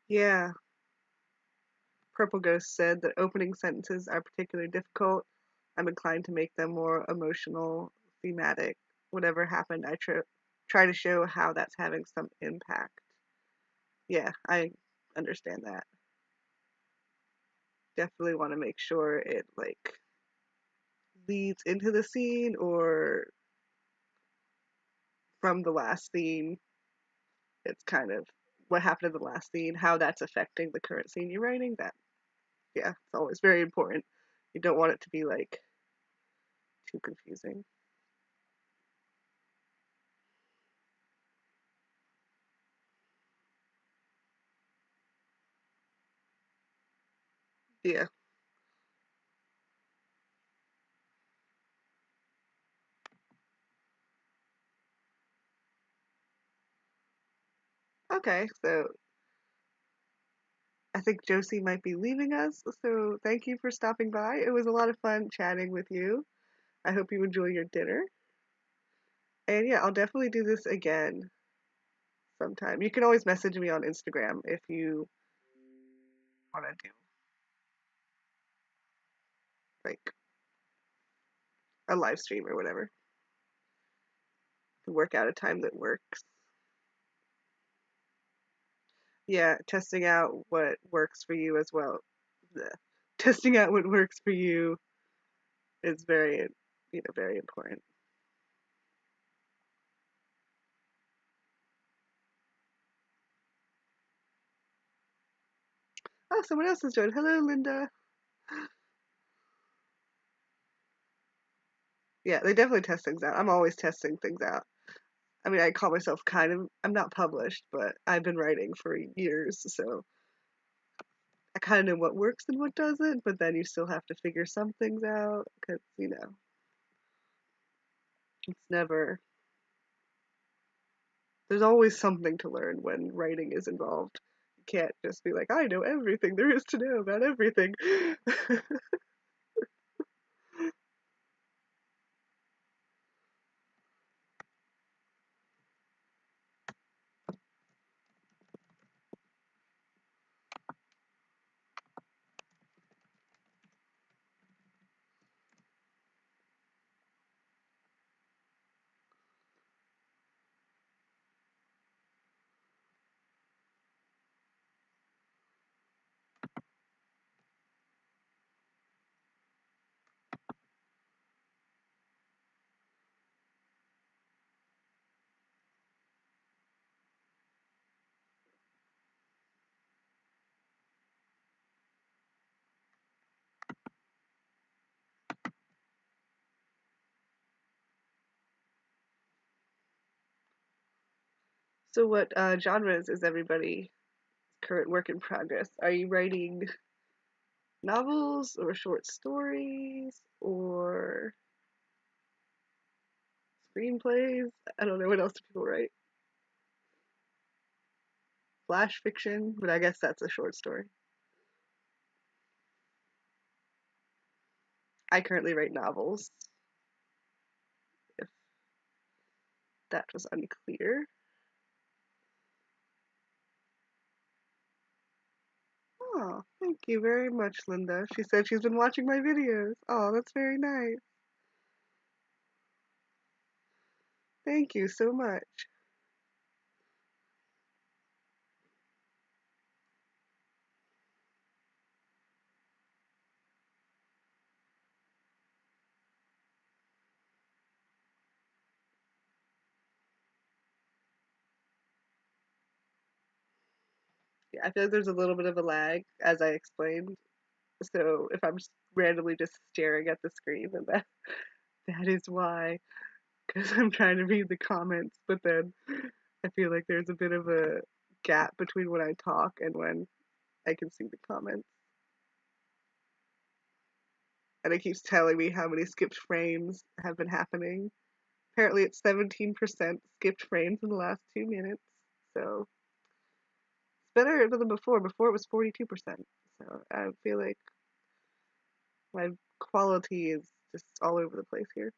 Yeah, Purple Ghost said that opening sentences are particularly difficult. I'm inclined to make them more emotional, thematic. Whatever happened, I try to show how that's having some impact. Yeah, I understand that. Definitely want to make sure it like leads into the scene or from the last scene. It's kind of what happened in the last scene, how that's affecting the current scene you're writing. That, yeah, it's always very important. You don't want it to be like too confusing. Yeah. Okay, so I think Josie might be leaving us, so thank you for stopping by. It was a lot of fun chatting with you. I hope you enjoy your dinner. And yeah, I'll definitely do this again sometime. You can always message me on Instagram if you want to do like a live stream or whatever to work out a time that works. Yeah, testing out what works for you as well. Bleh. Testing out what works for you is very important. Oh, someone else has joined. Hello, Linda. Yeah, they definitely test things out. I'm always testing things out. I mean, I call myself I'm not published, but I've been writing for years, so I kind of know what works and what doesn't, but then you still have to figure some things out because, it's never, there's always something to learn when writing is involved. You can't just be like, I know everything there is to know about everything. So what genres is everybody current work in progress? Are you writing novels or short stories or screenplays? I don't know what else do people write. Flash fiction, but I guess that's a short story. I currently write novels, if that was unclear. Oh, thank you very much, Linda. She said she's been watching my videos. Oh, that's very nice. Thank you so much. Yeah, I feel like there's a little bit of a lag, as I explained. So if I'm just randomly just staring at the screen, then that is why, because I'm trying to read the comments, but then I feel like there's a bit of a gap between when I talk and when I can see the comments. And it keeps telling me how many skipped frames have been happening. Apparently, it's 17% skipped frames in the last 2 minutes. So it's better than before. Before it was 42%. So I feel like my quality is just all over the place here.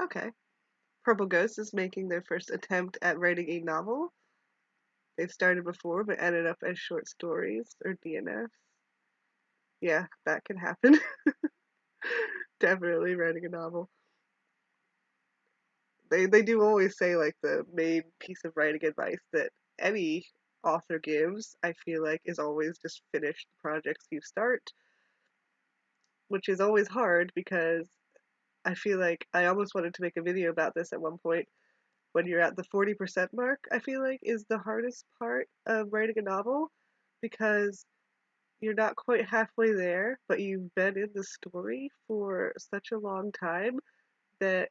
Okay. Purple Ghost is making their first attempt at writing a novel. They've started before, but ended up as short stories or DNFs. Yeah, that can happen. Definitely writing a novel. They do always say like the main piece of writing advice that any author gives, I feel like, is always just finish the projects you start, which is always hard because I feel like I almost wanted to make a video about this at one point. When you're at the 40% mark, I feel like is the hardest part of writing a novel because you're not quite halfway there, but you've been in the story for such a long time that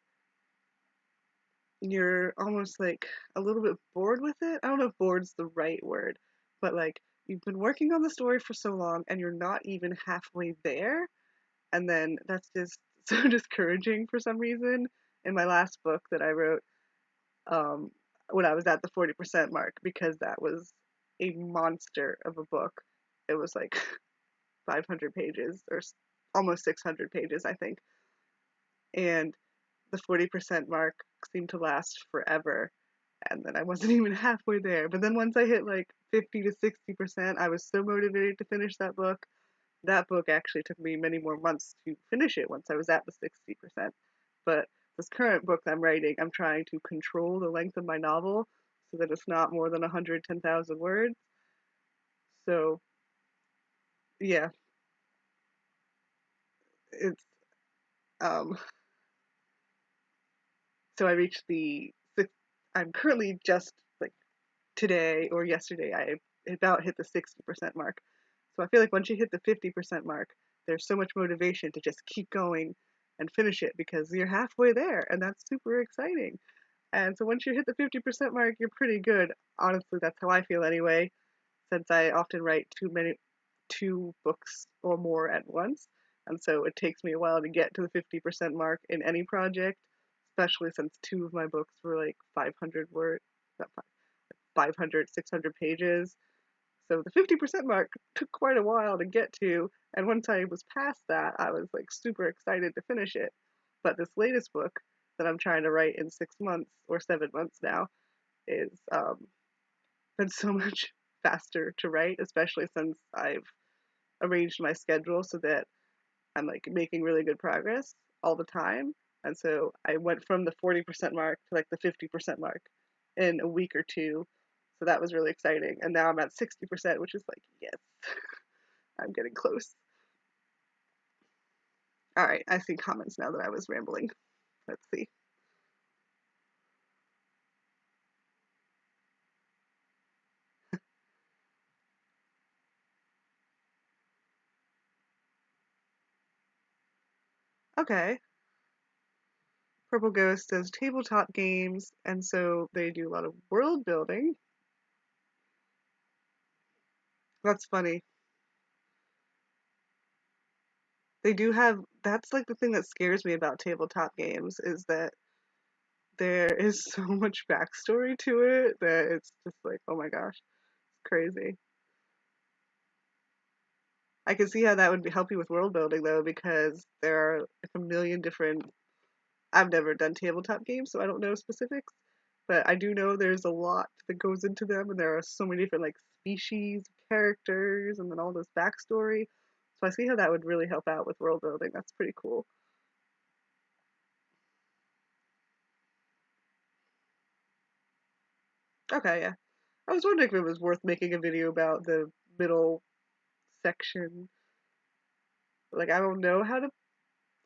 you're almost like a little bit bored with it. I don't know if bored's the right word, but like you've been working on the story for so long and you're not even halfway there. And then that's just so discouraging for some reason. In my last book that I wrote, um, when I was at the 40% mark, because that was a monster of a book. It was like 500 pages or almost 600 pages, I think. And the 40% mark seemed to last forever. And then I wasn't even halfway there. But then once I hit like 50 to 60%, I was so motivated to finish that book. That book actually took me many more months to finish it once I was at the 60%. But this current book I'm writing, I'm trying to control the length of my novel so that it's not more than 110,000 words. So, yeah, it's um so I reached the six. I'm currently just like today or yesterday I about hit the 60% mark. So I feel like once you hit the 50% mark, there's so much motivation to just keep going and finish it because you're halfway there and that's super exciting. And so once you hit the 50% mark, you're pretty good. Honestly, that's how I feel anyway, since I often write two books or more at once. And so it takes me a while to get to the 50% mark in any project, especially since two of my books were like 500 words, not 500, 600 pages. So the 50% mark took quite a while to get to, and once I was past that, I was like super excited to finish it. But this latest book that I'm trying to write in 6 months or 7 months now is been so much faster to write, especially since I've arranged my schedule so that I'm like making really good progress all the time. And so I went from the 40% mark to like the 50% mark in a week or two. So that was really exciting. And now I'm at 60%, which is like, yes, I'm getting close. All right, I see comments now that I was rambling. Let's see. Okay. Purple Ghost says tabletop games, and so they do a lot of world building. That's funny. They do have, that's like the thing that scares me about tabletop games is that there is so much backstory to it that it's just like, oh my gosh, it's crazy. I can see how that would help you with world building though, because there are like a million different. I've never done tabletop games, so I don't know specifics, but I do know there's a lot that goes into them, and there are so many different like species, characters, and then all this backstory. So I see how that would really help out with world building. That's pretty cool. Okay, yeah. I was wondering if it was worth making a video about the middle section. Like I don't know how to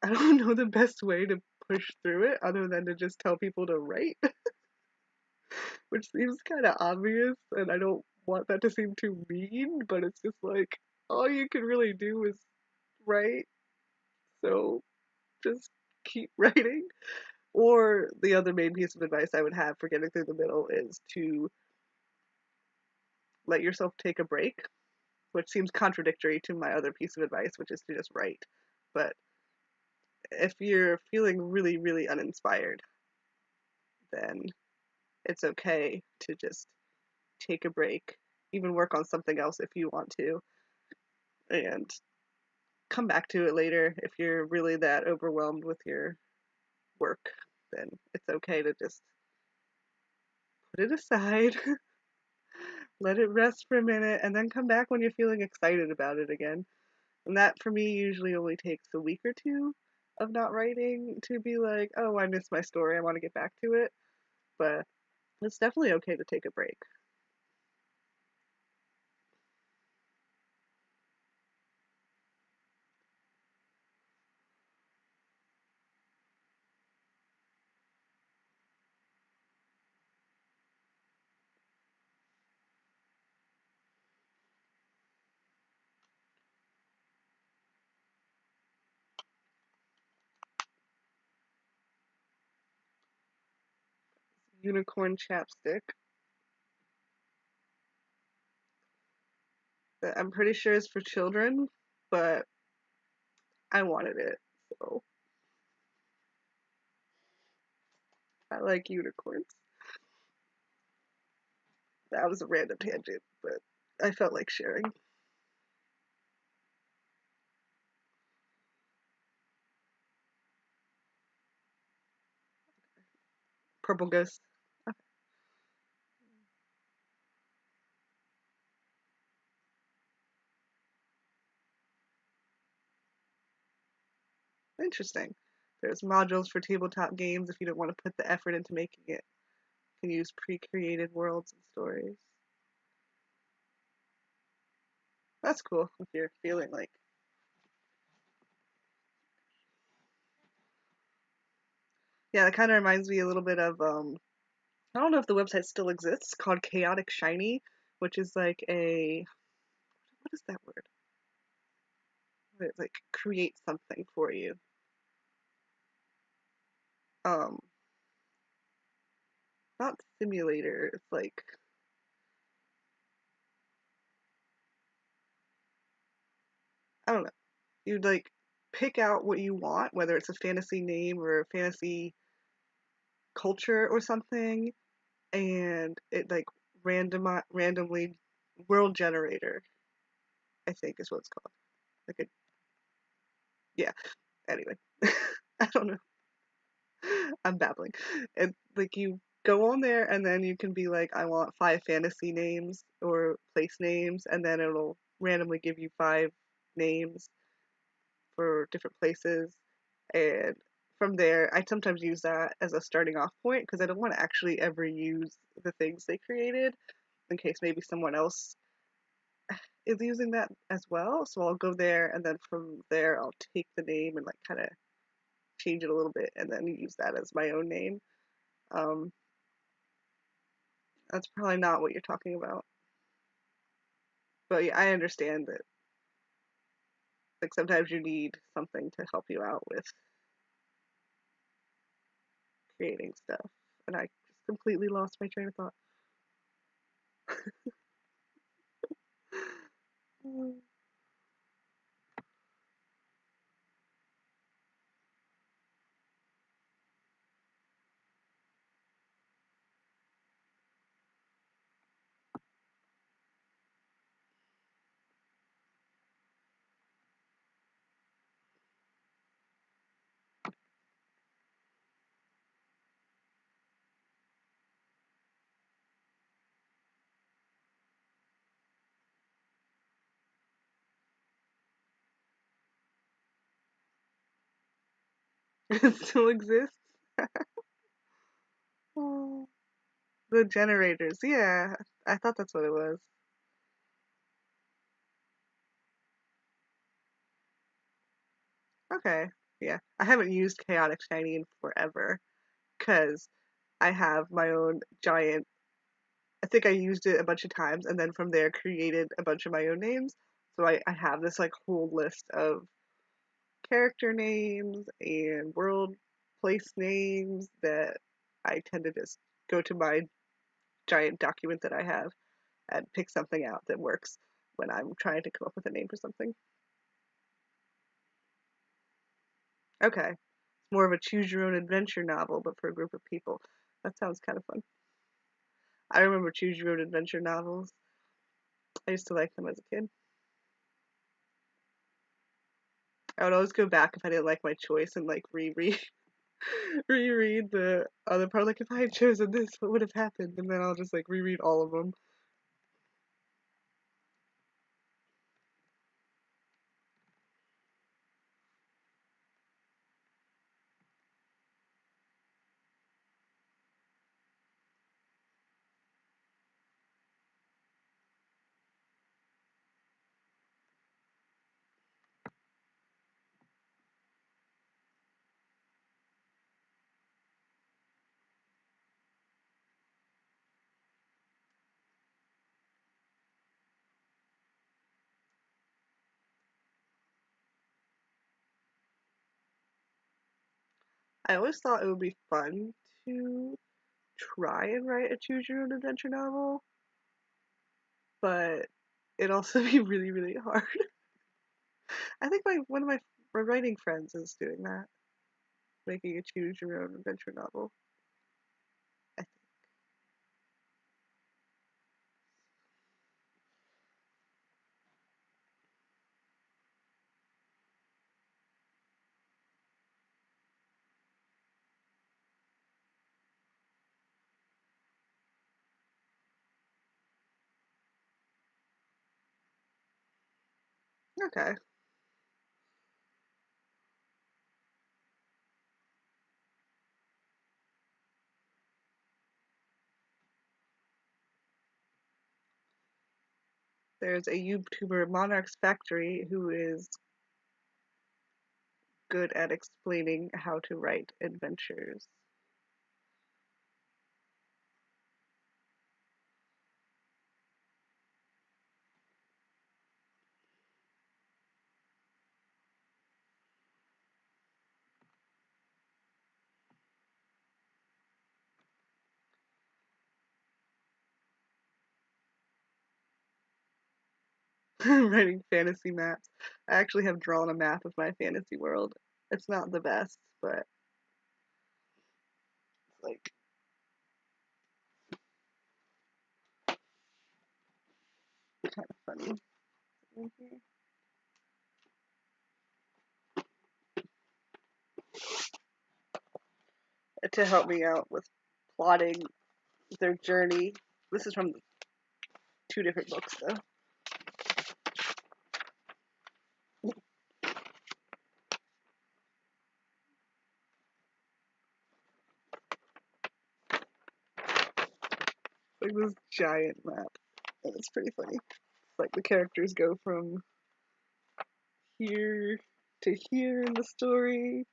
I don't know the best way to push through it other than to just tell people to write, which seems kind of obvious, and I don't want that to seem too mean, but it's just like all you can really do is write, so just keep writing. Or the other main piece of advice I would have for getting through the middle is to let yourself take a break, which seems contradictory to my other piece of advice, which is to just write. But if you're feeling really, really uninspired, then it's okay to just take a break, even work on something else if you want to, and come back to it later. If you're really that overwhelmed with your work, then it's okay to just put it aside, let it rest for a minute, and then come back when you're feeling excited about it again. And that for me usually only takes a week or two of not writing to be like, oh, I missed my story, I want to get back to it. But it's definitely okay to take a break. Unicorn chapstick that I'm pretty sure is for children, but I wanted it, so I like unicorns. That was a random tangent, but I felt like sharing. Purple Ghost. Interesting. There's modules for tabletop games if you don't want to put the effort into making it. You can use pre-created worlds and stories. That's cool if you're feeling like. Yeah, that kind of reminds me a little bit of I don't know if the website still exists, called Chaotic Shiny, which is like a what is that word? It like create something for you. Um, not simulator. It's like I don't know. You'd like pick out what you want, whether it's a fantasy name or a fantasy culture or something, and it like randomly world generator, I think is what it's called. Like a yeah. Anyway, I don't know. I'm babbling. And like you go on there and then you can be like, I want 5 fantasy names or place names, and then it'll randomly give you 5 names for different places. And from there, I sometimes use that as a starting off point because I don't want to actually ever use the things they created in case maybe someone else is using that as well. So I'll go there and then from there I'll take the name and like kind of change it a little bit and then use that as my own name. Um, that's probably not what you're talking about. But yeah, I understand that like sometimes you need something to help you out with creating stuff. And I just completely lost my train of thought. It still exists. Oh, the generators. Yeah, I thought that's what it was. Okay. Yeah. I haven't used Chaotic Shiny in forever because I have my own giant. I think I used it a bunch of times and then from there created a bunch of my own names. So I have this like whole list of character names and world place names that I tend to just go to my giant document that I have and pick something out that works when I'm trying to come up with a name for something. Okay. It's more of a choose your own adventure novel, but for a group of people. That sounds kind of fun. I remember choose your own adventure novels. I used to like them as a kid. I would always go back if I didn't like my choice and like reread reread the other part. Like if I had chosen this, what would have happened? And then I'll just like reread all of them. I always thought it would be fun to try and write a choose your own adventure novel, but it'd also be really, really hard. I think my one of my writing friends is doing that, making a choose your own adventure novel. I think. Okay. There's a YouTuber, Monarch's Factory, who is good at explaining how to write adventures. Writing fantasy maps. I actually have drawn a map of my fantasy world. It's not the best, but like kind of funny. To help me out with plotting their journey. This is from 2 different books, though. Like this giant map, and it's pretty funny. Like the characters go from here to here in the story,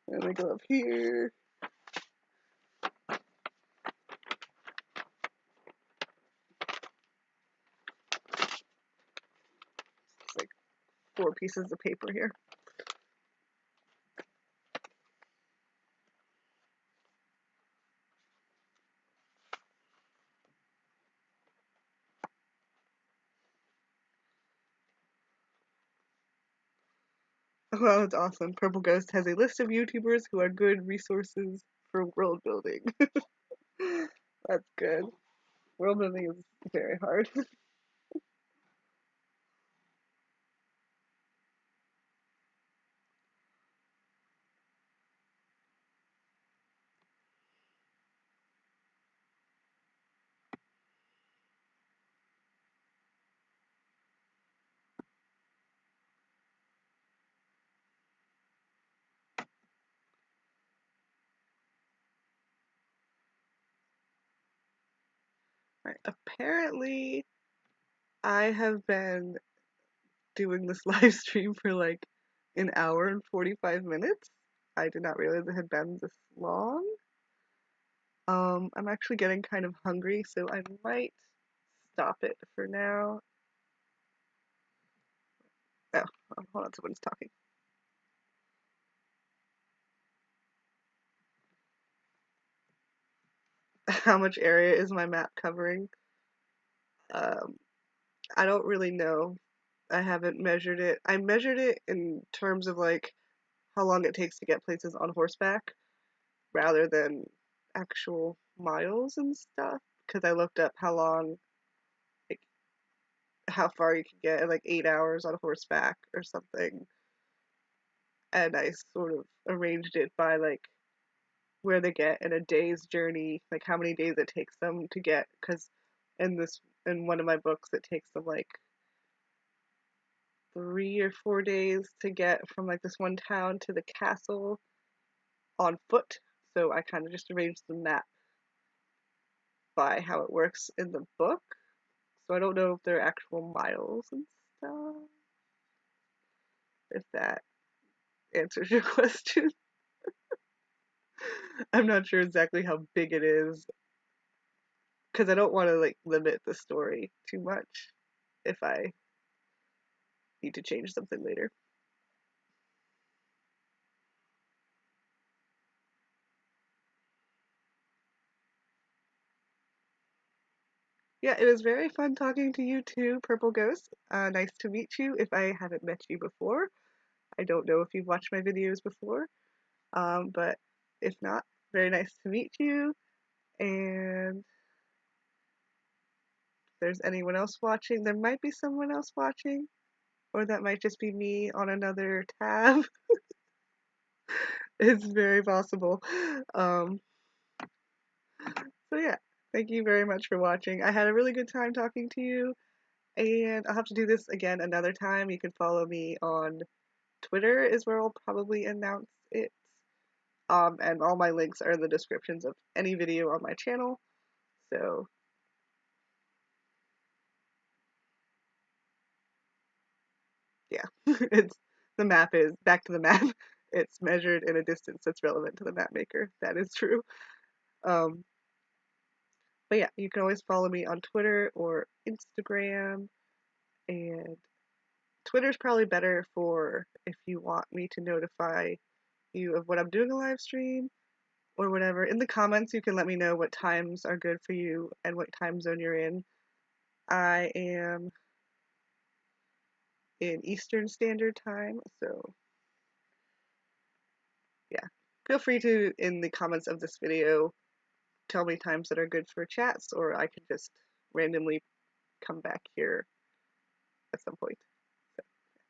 and they go up here. It's like 4 pieces of paper here. Well, that's awesome. Purple Ghost has a list of YouTubers who are good resources for world building. That's good. World building is very hard. Right. Apparently, I have been doing this live stream for like an hour and 45 minutes. I did not realize it had been this long. I'm actually getting kind of hungry, so I might stop it for now. Oh, hold on, someone's talking. How much area is my map covering? Um, I don't really know. I haven't measured it. I measured it in terms of like how long it takes to get places on horseback rather than actual miles and stuff. Because I looked up how long, like, how far you can get in like 8 hours on horseback or something. And I sort of arranged it by like where they get in a day's journey, like how many days it takes them to get. Because in one of my books, it takes them like 3 or 4 days to get from like this one town to the castle on foot. So I kind of just arranged the map by how it works in the book. So I don't know if they're actual miles and stuff. If that answers your question. I'm not sure exactly how big it is because I don't want to like limit the story too much if I need to change something later. Yeah, it was very fun talking to you too, Purple Ghost. Nice to meet you if I haven't met you before. I don't know if you've watched my videos before, but if not, very nice to meet you. And if there's anyone else watching, there might be someone else watching, or that might just be me on another tab. It's very possible. Um, so yeah, thank you very much for watching. I had a really good time talking to you, and I'll have to do this again another time. You can follow me on Twitter is where I'll probably announce it. And all my links are in the descriptions of any video on my channel. So yeah, it's the map is back to the map. It's measured in a distance that's relevant to the map maker. That is true. Um, but yeah, you can always follow me on Twitter or Instagram, and Twitter's probably better for if you want me to notify you of when I'm doing a live stream or whatever. In the comments, you can let me know what times are good for you and what time zone you're in. I am in Eastern Standard Time, so yeah. Feel free to, in the comments of this video, tell me times that are good for chats, or I can just randomly come back here at some point.